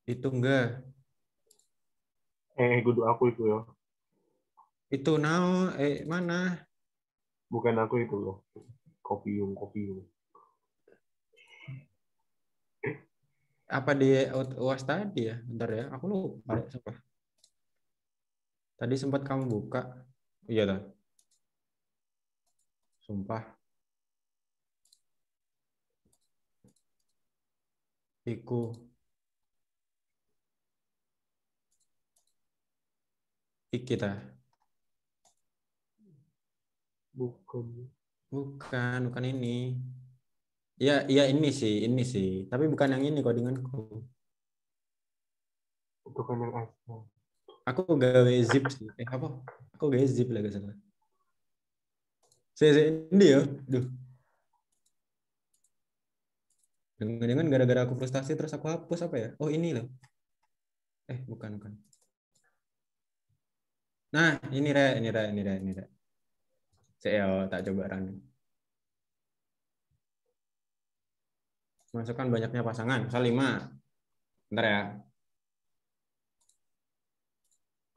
Itu enggak. Kudu aku itu ya. Itu mana? Bukan aku itu loh. Kopium. Apa di UAS tadi ya? Bentar ya, aku lupa. Tadi sempat kamu buka. Iya dah. Sumpah. Iki dah. Bukan ini. Ya ini sih. Tapi bukan yang ini codinganku. Itu kan yang asal. Aku gawe zip sih. Apa? Aku gawe zip lagi salah. Ini ya. Duh. Jangan gara-gara aku frustasi terus aku hapus apa ya? Oh ini loh. Bukan. Nah, ini re. Saya tak coba run. Masukkan banyaknya pasangan. Misal 5. Bentar ya.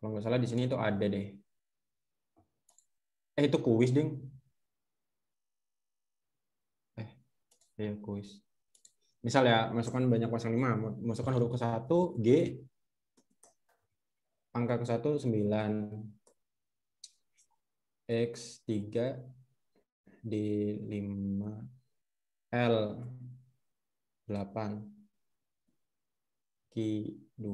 Kalau nggak salah di sini itu ada deh. Itu kuis, ding. Ya kuis. Misal ya, masukkan banyak pasang 5. Masukkan huruf ke-1, G. Angka ke-1, 9. X3 D5 L 8 Q2.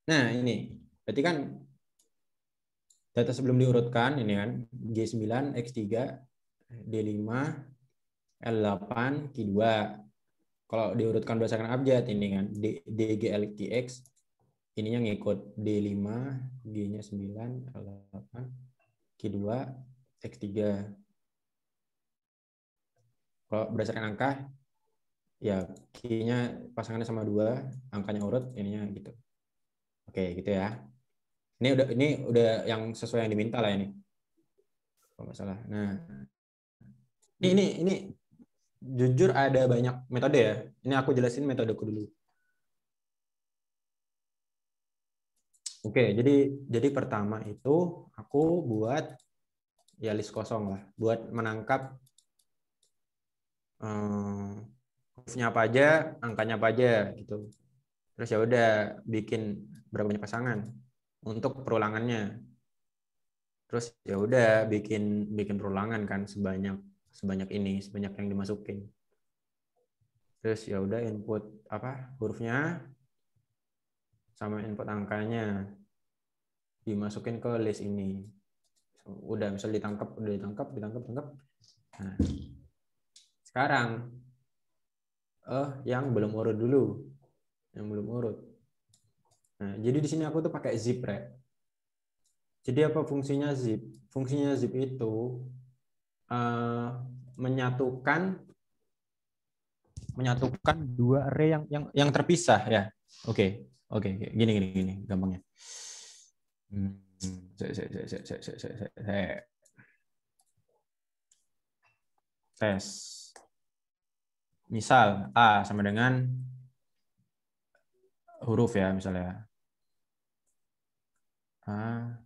Nah, ini. Berarti kan data sebelum diurutkan ini kan G9 X3 D5 L8 Q2. Kalau diurutkan berdasarkan abjad ini kan DGL QX ininya ngikut D5 G-nya 9 L8 Q2 X3. Kalau berdasarkan angka ya Q-nya pasangannya sama 2, angkanya urut ininya gitu. Oke, gitu ya. Ini udah yang sesuai yang diminta lah ini. Kalau nggak salah. Nah, ini jujur ada banyak metode ya. Ini aku jelasin metodeku dulu. Oke, jadi pertama itu aku buat ya list kosong lah, buat menangkap hurufnya apa aja, angkanya apa aja gitu. Terus ya udah bikin berapa banyak pasangan untuk perulangannya. Terus ya udah bikin perulangan kan sebanyak yang dimasukin. Terus ya udah input hurufnya sama input angkanya dimasukin ke list ini. Udah misal ditangkap. Nah, sekarang yang belum urut dulu. Nah, jadi di sini aku tuh pakai zip, Re. Jadi apa fungsinya zip? Fungsinya zip itu menyatukan dua array yang terpisah ya. Oke. Gini gampangnya. tes. Misal A sama dengan huruf ya, misalnya A,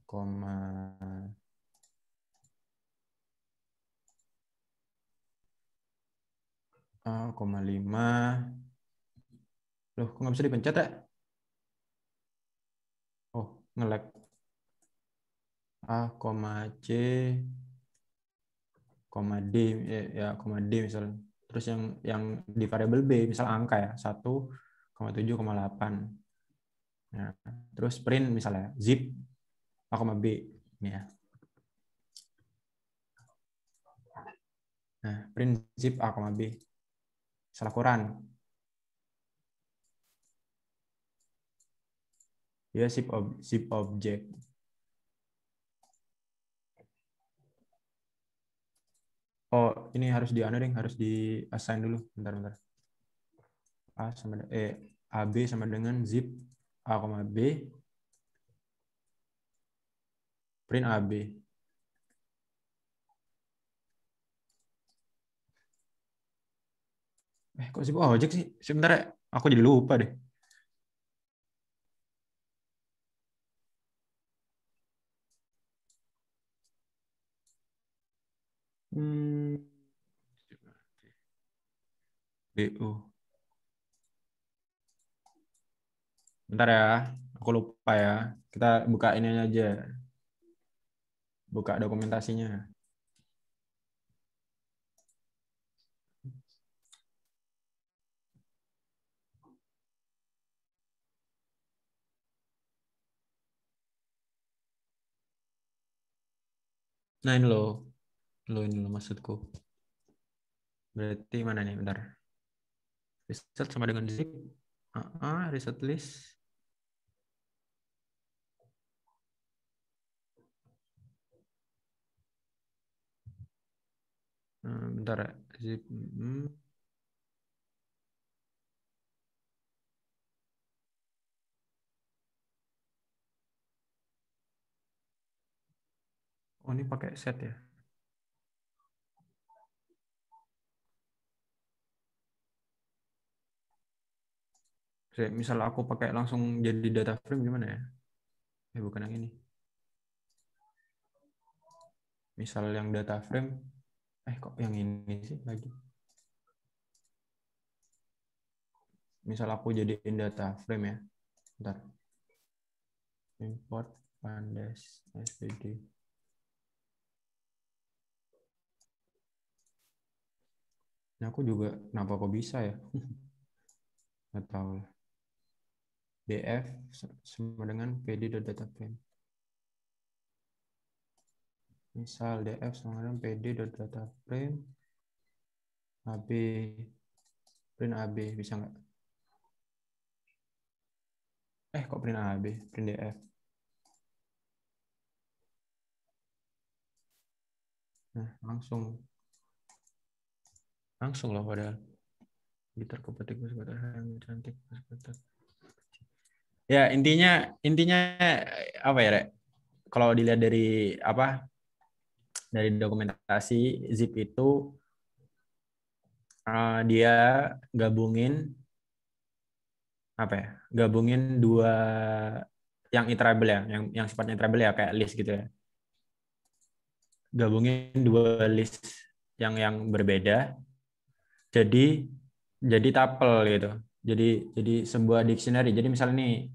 A, 5. Loh, kok nggak bisa dipencet ya? Oh, nge-lag. A, C, D, ya, D misalnya. Terus yang di variabel B, misal angka ya, 1,7,8. Nah, terus print misalnya zip A, B. Ini ya. Nah, print zip A, B. Salah ukuran. Ya, zip object. Oh, ini harus harus di assign dulu. Bentar. AB sama dengan zip A, B. Print AB. Kok zip object sih? Sebentar ya. Aku jadi lupa deh. BO. Bentar ya, aku lupa ya. Kita buka ini aja. Buka dokumentasinya. Nah, ini loh. Ini loh maksudku. Berarti mana nih? Bentar. Result sama dengan zip. Result list. Bentar ya. Zip. Oh, ini pakai set ya. Misal aku pakai langsung jadi data frame gimana ya? Bukan yang ini. Misal yang data frame, kok yang ini sih lagi? Misal aku jadiin data frame ya. Bentar. Import pandas svg. Nah, aku juga kenapa kok bisa ya? Nggak tahu. df sama dengan pd.dataframe. Misal df sama dengan pd.dataframe ab print ab bisa nggak? Kok print ab? Print df. Nah, langsung loh padahal. Gitar kepetik yang cantik. Ya, intinya apa ya, Rek? Kalau dilihat dari dari dokumentasi zip itu dia gabungin dua yang iterable ya, yang sifatnya iterable ya, kayak list gitu ya. Gabungin dua list yang berbeda jadi tuple gitu. Jadi sebuah dictionary. Jadi misalnya nih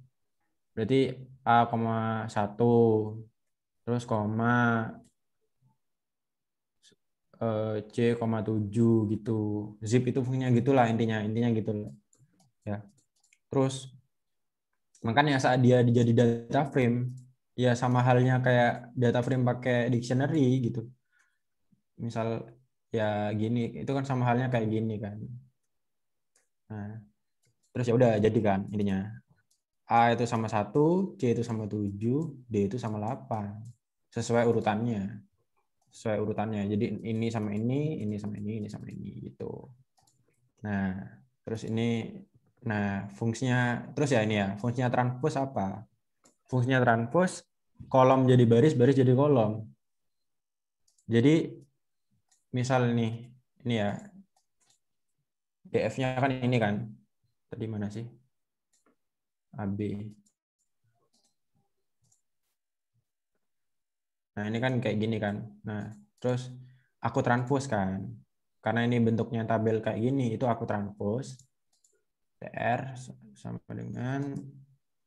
berarti A,1 terus koma C,7 gitu. Zip itu fungsinya gitulah, intinya gitu ya. Terus makanya saat dia jadi data frame ya sama halnya kayak data frame pakai dictionary gitu. Misal ya gini, itu kan sama halnya kayak gini kan. Nah, terus ya udah jadi kan intinya. A itu sama 1, C itu sama 7, D itu sama 8. Sesuai urutannya. Jadi ini sama ini sama ini sama ini gitu. Nah, terus fungsinya terus ya ini ya, fungsinya transpose apa? Fungsinya transpose kolom jadi baris, baris jadi kolom. Jadi misal nih, ini ya. DF-nya kan ini kan. Tadi mana sih? AB. Nah, ini kan kayak gini kan. Nah, terus aku transpose kan. Karena ini bentuknya tabel kayak gini, itu aku transpose. TR sama dengan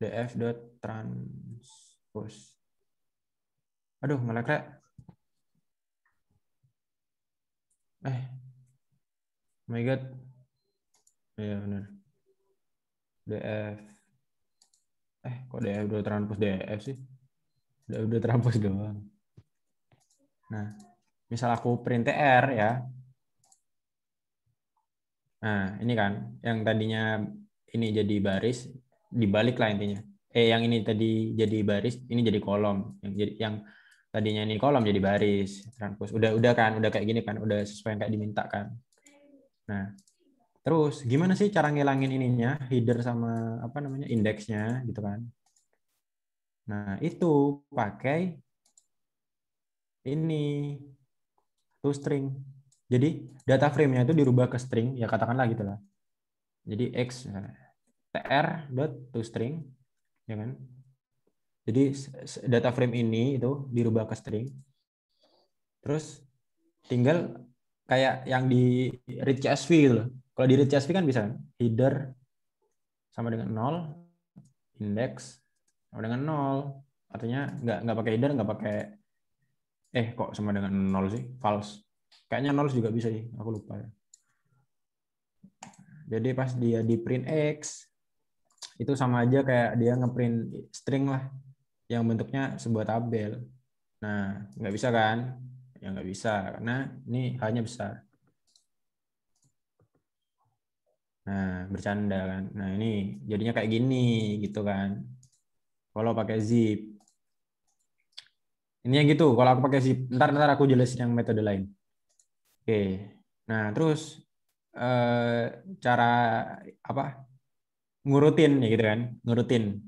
df.transpose. Aduh, melek. Oh my god. Iya benar. DF. Kok DF udah transpose DF sih? Udah transpose doang. Nah, misal aku print TR ya. Nah, ini kan yang tadinya ini jadi baris, dibalik lah intinya. Yang ini tadi jadi baris, ini jadi kolom. Yang tadinya ini kolom jadi baris, transpose. Udah kan, udah kayak gini kan, udah sesuai yang kayak diminta kan. Nah, terus gimana sih cara ngilangin ininya, header sama apa namanya, indeksnya gitu kan. Nah, itu pakai ini toString. Jadi data frame-nya itu dirubah ke string, ya katakanlah gitulah. Jadi x tr.toString, ya kan? Jadi data frame ini itu dirubah ke string. Terus tinggal kayak yang di read CSV gitu loh. Kalau di read CSV kan bisa kan? Header sama dengan 0, index sama dengan 0. Artinya nggak pakai header, nggak pakai kok sama dengan 0 sih? False. Kayaknya 0 juga bisa sih, aku lupa ya. Jadi pas dia di print X, itu sama aja kayak dia ngeprint string lah, yang bentuknya sebuah tabel. Nah, nggak bisa kan? Ya nggak bisa, karena ini hanya besar. Nah, bercanda kan. Nah, ini jadinya kayak gini, gitu kan. Kalau pakai zip. Ini yang gitu, kalau aku pakai zip. Ntar aku jelasin yang metode lain. Oke. Nah, terus cara apa? Ngurutin ya gitu kan, ngurutin.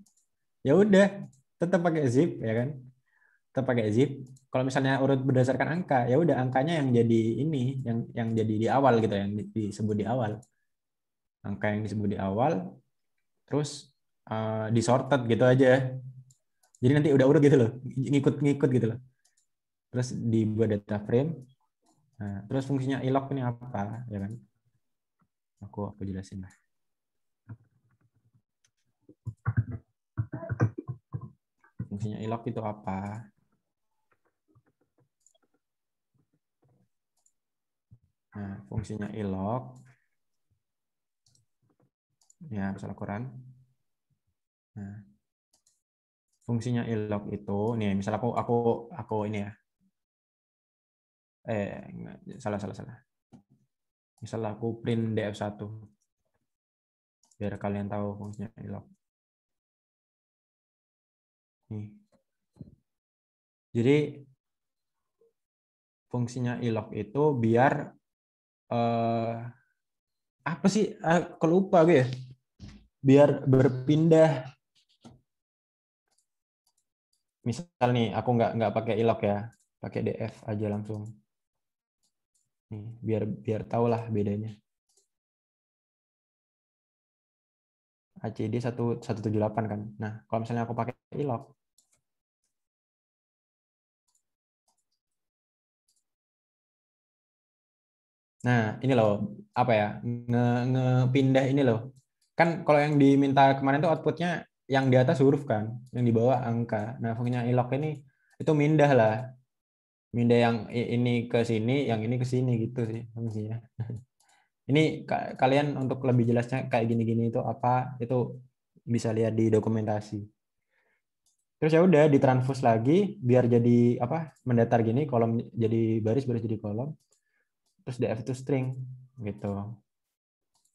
Ya udah, tetap pakai zip ya kan. Tetap pakai zip. Kalau misalnya urut berdasarkan angka, ya udah angkanya yang jadi ini, yang jadi di awal gitu, yang disebut di awal. Angka yang disebut di awal, terus disorted gitu aja. Jadi nanti udah urut gitu loh, ngikut gitu loh. Terus dibuat data frame. Nah, terus fungsinya ilog ini apa, ya kan? Aku jelasin lah. Fungsinya ilog itu apa? Nah, fungsinya ilog, ya misal Quran. Nah, fungsinya ilog itu, nih misal aku ini ya. Salah. Misal aku print df1. Biar kalian tahu fungsinya ilog. Nih. Jadi fungsinya ilog itu biar apa sih? Aku lupa gue ya. Biar berpindah. Misal nih, aku nggak pakai ilog ya, pakai df aja langsung. Nih, biar tahulah bedanya. ACD 178 kan. Nah, kalau misalnya aku pakai ilog, nah ini loh, apa ya, ngepindah ini loh. Kan kalau yang diminta kemarin tuh outputnya yang di atas huruf kan, yang di bawah angka. Nah, fungsinya ilog ini itu mindah lah. Mindah yang ini ke sini, yang ini ke sini gitu sih fungsinya. Ini kalian untuk lebih jelasnya kayak gini-gini itu apa, itu bisa lihat di dokumentasi. Terus ya udah ditranspose lagi biar jadi apa, mendatar gini, kolom jadi baris jadi kolom. Terus df itu string gitu.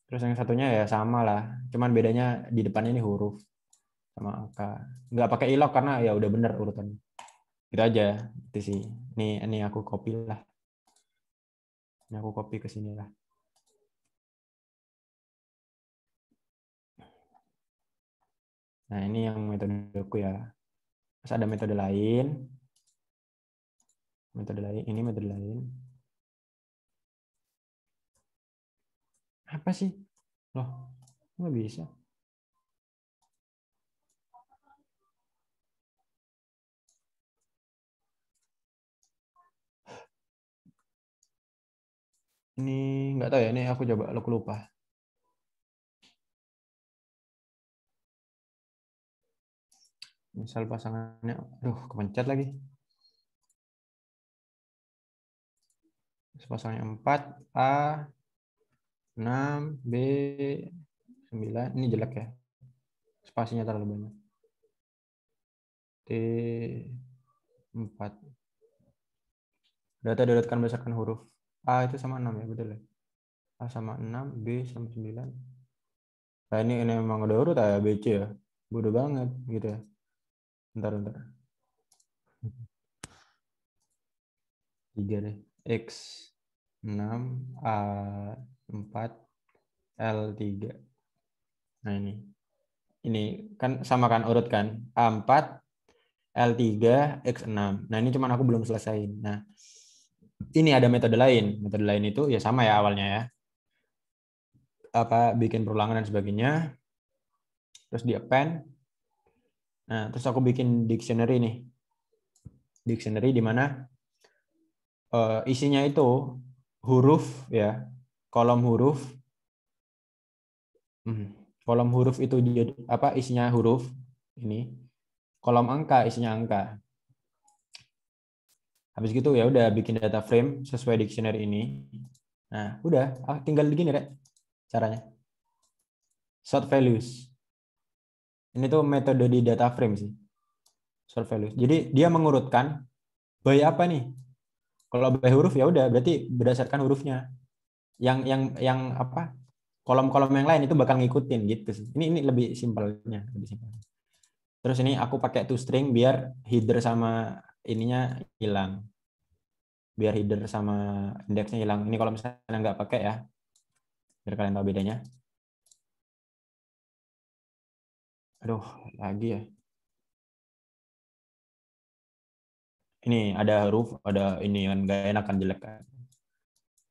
Terus yang satunya ya sama lah, cuman bedanya di depannya ini huruf sama angka. Nggak pakai ilog karena ya udah bener urutannya. Gitu aja itu sih. Ini aku copy lah. Ini aku copy ke sini lah. Nah, ini yang metodeku ya. Terus ada metode lain. Ini metode lain. Apa sih? Loh, nggak bisa. Ini nggak tahu ya, ini aku coba, aku lupa. Misal pasangannya, aduh, kepencet lagi. Pasangnya 4, A, 6, B, 9. Ini jelek ya. Spasinya terlalu banyak. T, 4. Data diurutkan berdasarkan huruf. A itu sama 6 ya, betul ya? A sama 6, B sama 9. Nah ini memang udah urut ya, B, C ya. Bodoh banget gitu ya. Bentar. 3 deh. X, 6, A, 4, L, 3. Nah ini kan sama kan urut kan, A4, L3, X6. Nah ini cuman aku belum selesaiin. Nah ini ada metode lain. Metode lain itu ya sama ya awalnya ya. Apa bikin perulangan dan sebagainya. Terus di append. Nah terus aku bikin dictionary nih. Dictionary di mana isinya itu huruf ya, kolom huruf. Kolom huruf itu apa isinya huruf ini. Kolom angka isinya angka. Habis gitu ya udah bikin data frame sesuai dictionary ini. Nah, udah tinggal begini, Rek. Caranya. Sort values. Ini tuh metode di data frame sih. Sort values. Jadi dia mengurutkan by apa nih? Kalau by huruf ya udah berarti berdasarkan hurufnya. Yang apa? Kolom-kolom yang lain itu bakal ngikutin gitu sih. Ini lebih simpelnya, lebih simpel. Terus ini aku pakai toString biar header sama ininya hilang. Biar header sama indeksnya hilang. Ini kalau misalnya nggak pakai ya, biar kalian tahu bedanya. Aduh, lagi ya. Ini ada huruf, ada ini kan nggak enak kan, jelek kan.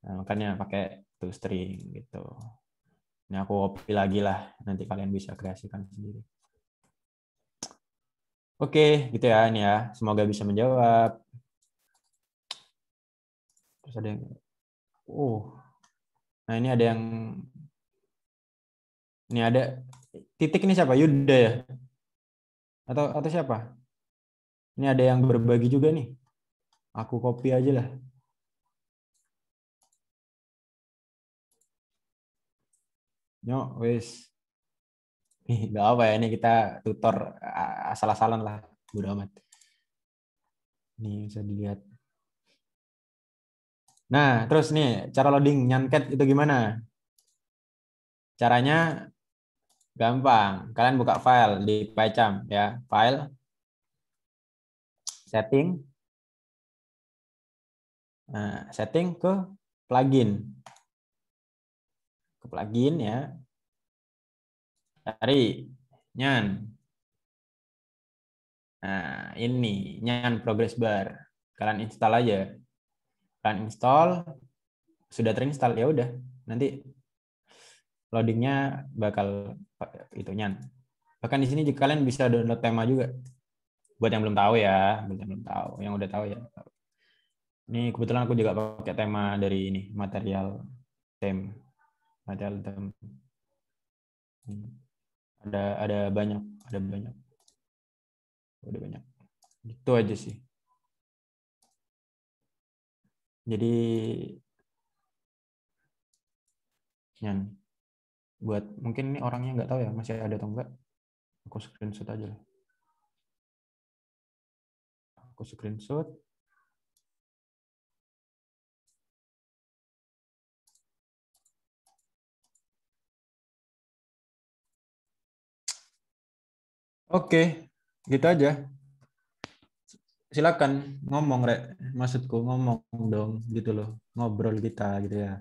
Nah, makanya pakai toString gitu. Ini aku copy lagi lah, nanti kalian bisa kreasikan sendiri. Oke, gitu ya ini ya. Semoga bisa menjawab. Terus ada yang, nah ini ada yang, ini ada titik ini siapa? Yuda ya? Atau siapa? Ini ada yang berbagi juga nih. Aku copy aja lah. Nyok, wes. Nih, gak apa ya, ini kita tutor asal-asalan lah. Bodo amat. Ini bisa dilihat. Nah, terus nih, cara loading Nyanket itu gimana? Caranya gampang. Kalian buka file di PyCharm ya. File, setting. Nah, setting ke plugin. Ke plugin ya. Cari Nyan. Nah, ini Nyan progress bar. Kalian install aja. Kalian install, sudah terinstall ya udah. Nanti loadingnya bakal itu Nyan. Bahkan di sini kalian bisa download tema juga. Buat yang belum tahu ya, buat yang belum tahu, yang udah tahu ya. Ini kebetulan aku juga pakai tema dari ini, material theme. Material theme. Ada banyak. Udah banyak. Itu aja sih. Jadi Nyan, buat mungkin ini orangnya nggak tahu ya masih ada atau enggak, aku screenshot aja lah. Aku screenshot. Oke, gitu aja. Silakan ngomong, Rek. Maksudku ngomong dong gitu loh. Ngobrol kita gitu ya.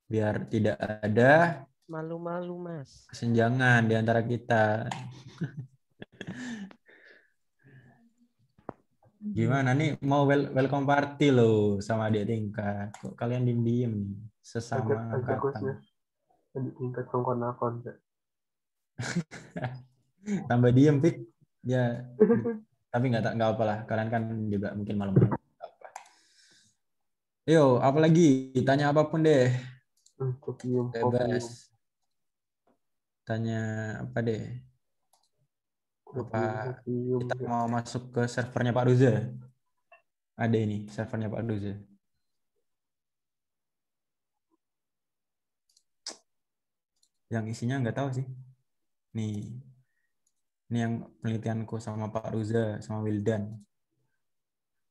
Biar tidak ada malu-malu, Mas. kesenjangan di antara kita. Gimana nih mau welcome party loh sama adik tingkat. Kok kalian diem-diem nih sesama angkatan. Lanjut tingkat kongkon-akon. Tambah diem, Pik. Ya, tapi nggak apa lah. Kalian kan juga mungkin malam-malam. Yo, apa lagi? Tanya apapun deh. Kopium. Bebas. Tanya apa deh? Apa Kopium. kita mau masuk ke servernya Pak Ruza? Ada ini, servernya Pak Ruza. Yang isinya nggak tahu sih. Nih. Ini yang penelitianku sama Pak Ruza, sama Wildan.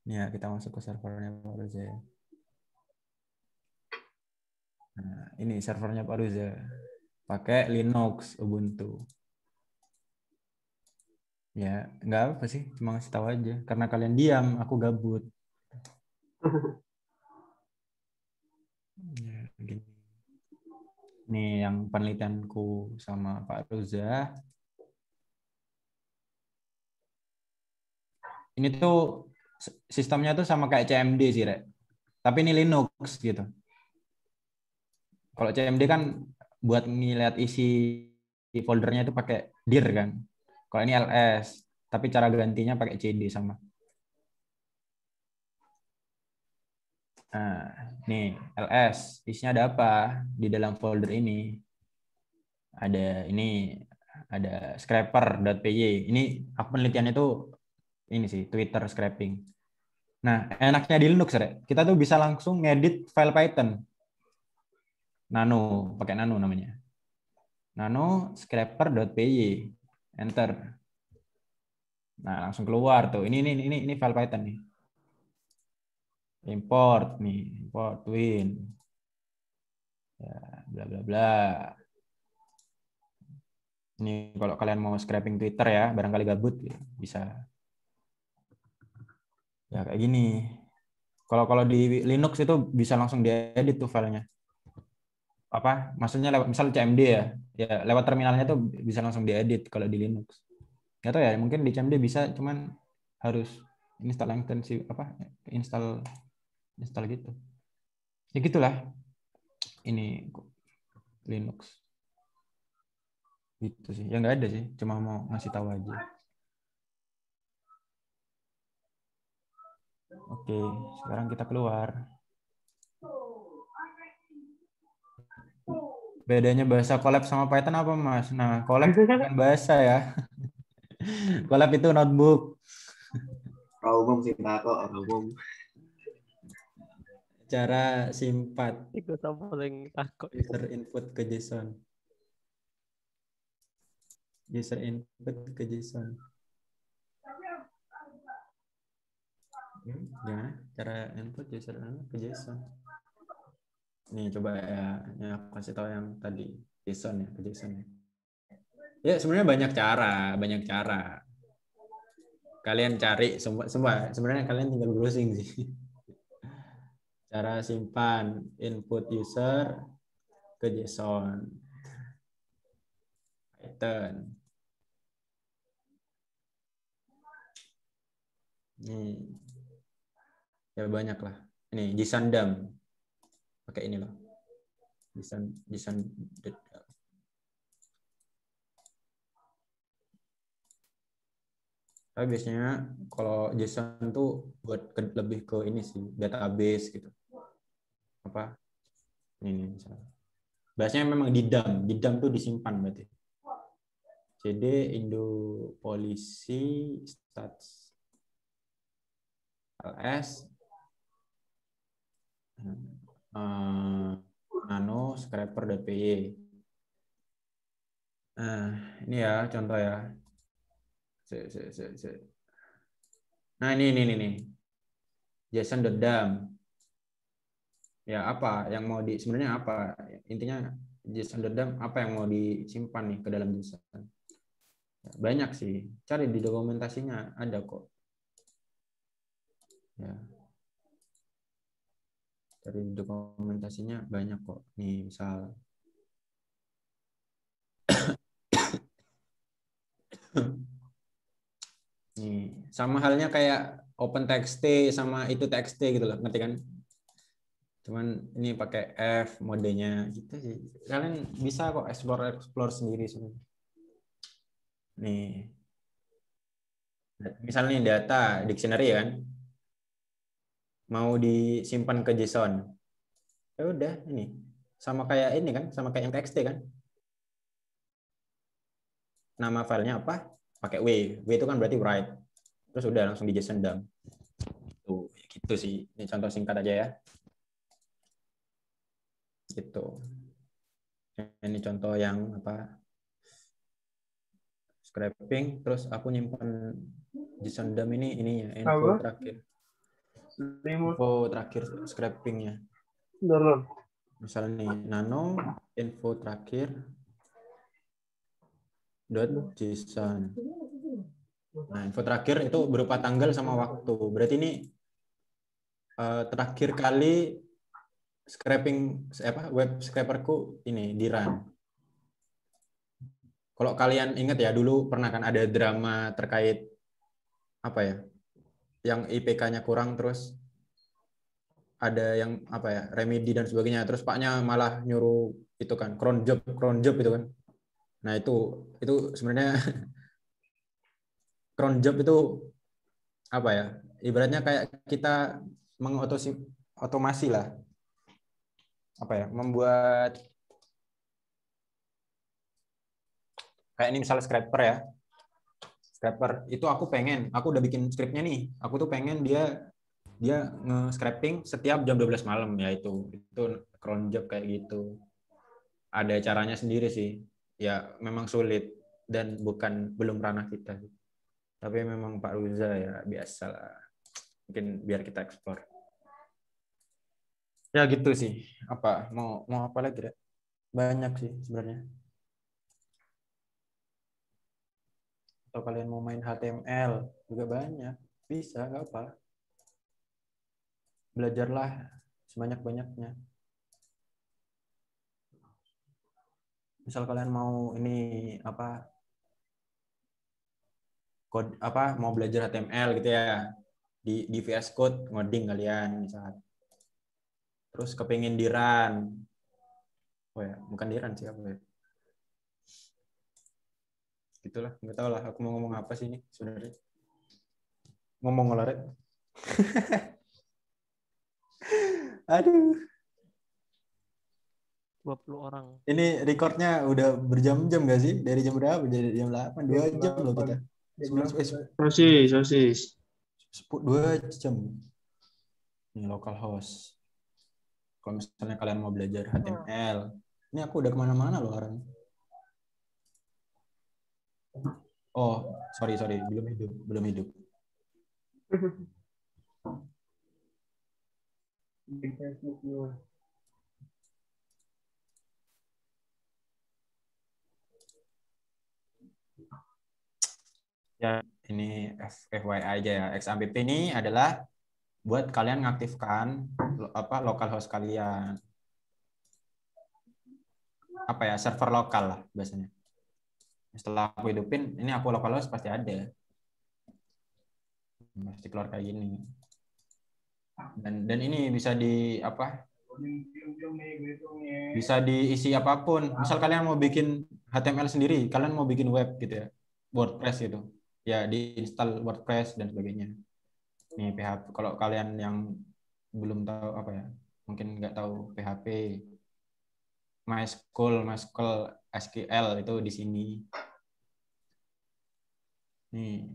Nih ya, kita masuk ke servernya Pak Ruza. Nah, ini servernya Pak Ruza. Pakai Linux, Ubuntu. Ya, nggak apa sih, cuma ngasih tahu aja. Karena kalian diam, aku gabut. Ya, gini. Ini yang penelitianku sama Pak Ruza. Ini tuh sistemnya tuh sama kayak CMD sih, Rek. Tapi ini Linux gitu. Kalau CMD kan buat ngeliat isi foldernya itu pakai dir kan. Kalau ini LS, tapi cara gantinya pakai CD sama. Nah, nih LS, isinya ada apa di dalam folder ini? Ada scraper.py. Ini aku penelitiannya itu ini sih Twitter scraping. Nah, enaknya di Linux, Rek, kita tuh bisa langsung ngedit file Python. Nano, pakai Nano namanya. Nano scraper.py. Enter. Nah, langsung keluar tuh. Ini file Python nih. Import nih, import Twin. Ya, bla bla bla. Ini kalau kalian mau scraping Twitter ya, barangkali gabut ya, bisa. Ya kayak gini. Kalau di Linux itu bisa langsung diedit tuh filenya. Apa? Maksudnya lewat misal CMD ya. Ya lewat terminalnya tuh bisa langsung diedit kalau di Linux. Nggak tahu ya, mungkin di CMD bisa, cuman harus install intensif apa? Install gitu. Ya gitulah. Ini Linux. Gitu sih. Ya nggak ada sih, cuma mau ngasih tahu aja. Oke, sekarang kita keluar. Bedanya bahasa Colab sama Python apa, Mas? Nah, Colab bukan bahasa ya. Colab itu notebook. Orang umum sih kok, orang umum. Cara simpat Iku sama yang takut. user input ke JSON. User input ke JSON. Gimana? Cara input user ke JSON. Nih coba ya, aku kasih tahu yang tadi JSON ya, ke JSON ya. Ya sebenarnya banyak cara. Kalian cari semua sebenarnya kalian tinggal browsing sih. Cara simpan input user ke JSON. Python. Nih. Ya banyak lah. Ini JSON dump. Pakai ini loh. JSON tapi biasanya kalau JSON tuh buat lebih ke ini sih, database gitu. Apa? Ini misalnya. Bahasanya memang di dump tuh disimpan berarti. CD Indo Polisi Stats LS Nano Scraper.py. Nah, ini ya contoh ya. Nah, ini. JSON.dump. Ya, apa yang mau sebenarnya apa? Intinya JSON.dump apa yang mau disimpan nih ke dalam JSON. Banyak sih. Cari di dokumentasinya ada kok. Ya. Cari di dokumentasinya banyak kok. Nih, misal nih, sama halnya kayak OpenTXT sama itu TXT gitu loh, ngerti kan? Cuman ini pakai F modenya gitu sih. Kalian bisa kok explore sendiri sebenarnya. Nih. Misalnya nih data dictionary kan. Mau disimpan ke JSON. Ya udah ini. Sama kayak ini kan, sama kayak MTXT kan. Nama filenya apa? Pakai W. W itu kan berarti write. Terus udah langsung di JSON dump. Tuh, gitu sih. Ini contoh singkat aja ya. Gitu. Ini contoh yang apa? Scraping, terus aku nyimpan JSON dump ini ininya info Apa? terakhir. Info terakhir scrapingnya. Beneran. Misalnya nih nano info terakhir .json. Nah, info terakhir itu berupa tanggal sama waktu. Berarti ini terakhir kali scraping web scraperku ini di run. Kalau kalian ingat ya dulu pernah kan ada drama terkait apa ya? Yang IPK-nya kurang terus ada yang apa ya? Remedi dan sebagainya. Terus paknya malah nyuruh itu kan cron job itu kan. Nah, itu sebenarnya cron job itu apa ya? Ibaratnya kayak kita mengotomasi lah. Apa ya? Membuat kayak ini misalnya scraper ya. Scraper itu aku udah bikin scriptnya nih. Aku tuh pengen dia nge-scraping setiap jam 12 malam ya itu cron job kayak gitu. Ada caranya sendiri sih. Ya memang sulit dan belum ranah kita. Tapi memang Pak Ruza ya biasalah. Mungkin biar kita eksplor. Ya gitu sih. Apa mau apa lagi ya? Banyak sih sebenarnya. Atau kalian mau main HTML juga banyak, bisa, nggak apa. Belajarlah sebanyak-banyaknya. Misal kalian mau ini apa mau belajar HTML gitu ya, di VS Code ngoding kalian misal. Terus kepingin di run. Oh ya, bukan di run sih apa ya. Gitulah, nggak tahu lah aku mau ngomong apa sih ini sebenarnya. Ngomong olaret. Aduh. 20 orang. Ini recordnya udah berjam-jam gak sih? Dari jam berapa? Dari jam 8, 2 jam loh kita. sosis. 2 jam. Ini localhost. Kalau misalnya kalian mau belajar HTML. Ini aku udah kemana-mana loh orang. Oh, sorry. Belum hidup. Di Facebook juga. Ya, ini FYI aja ya. XAMPP ini adalah buat kalian ngaktifkan localhost kalian. Apa ya? Server lokal lah biasanya. Setelah aku hidupin, ini aku localhost pasti ada. Pasti keluar kayak gini. Dan ini bisa bisa diisi apapun. Misal kalian mau bikin HTML sendiri, kalian mau bikin web gitu ya, WordPress gitu. Ya, diinstal WordPress dan sebagainya. Nih PHP. Kalau kalian yang belum tahu apa ya, mungkin nggak tahu PHP, MySQL SQL itu di sini. Nih,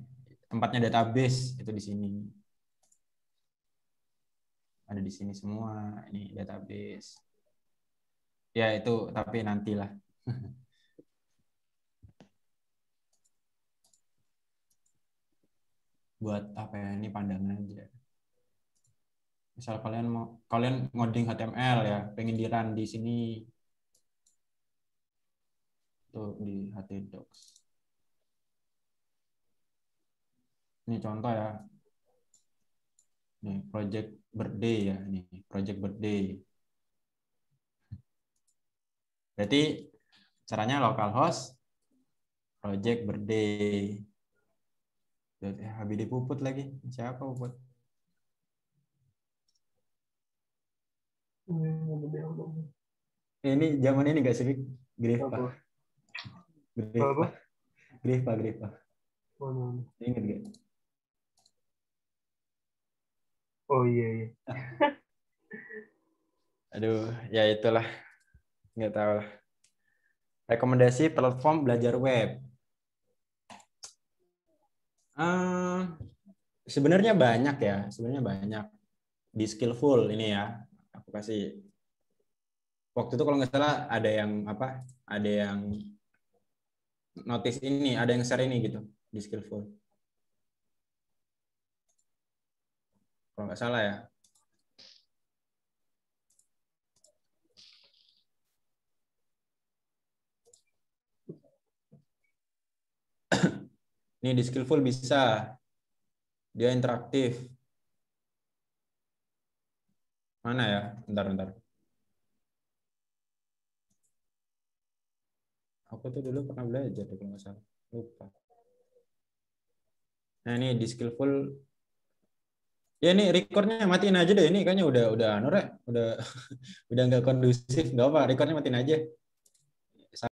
tempatnya database itu di sini. Ada di sini semua. Ini database. Ya itu tapi nantilah. Buat apa ya? Ini pandangan aja. Misal kalian ngoding HTML ya, pengen di run di sini. Tuh di htdocs. Ini contoh ya. Nih project birthday ya, nih project birthday. Berarti caranya localhost project birthday. HBD Puput lagi. Siapa Puput? Ini zaman ini gak sih, Bik? Grifa. Apa? Grifa. Apa? Grifa. Mana? Ingat gak? Oh iya. Aduh, ya itulah. Nggak tahu lah. Rekomendasi platform belajar web. Sebenarnya banyak ya. Sebenarnya banyak. Di Skillful ini ya. Aku kasih. Waktu itu kalau nggak salah ada yang apa? Ada yang notice ini, ada yang share ini gitu di Skillful. Kalau nggak salah ya. Ini di Skillful bisa. Dia interaktif. Mana ya? Bentar. Aku tuh dulu pernah belajar kalau nggak salah. Lupa. Nah ini di Skillful. Ya ini recordnya matiin aja deh. Ini kayaknya udah udah nggak kondusif. Nggak apa, recordnya matiin aja.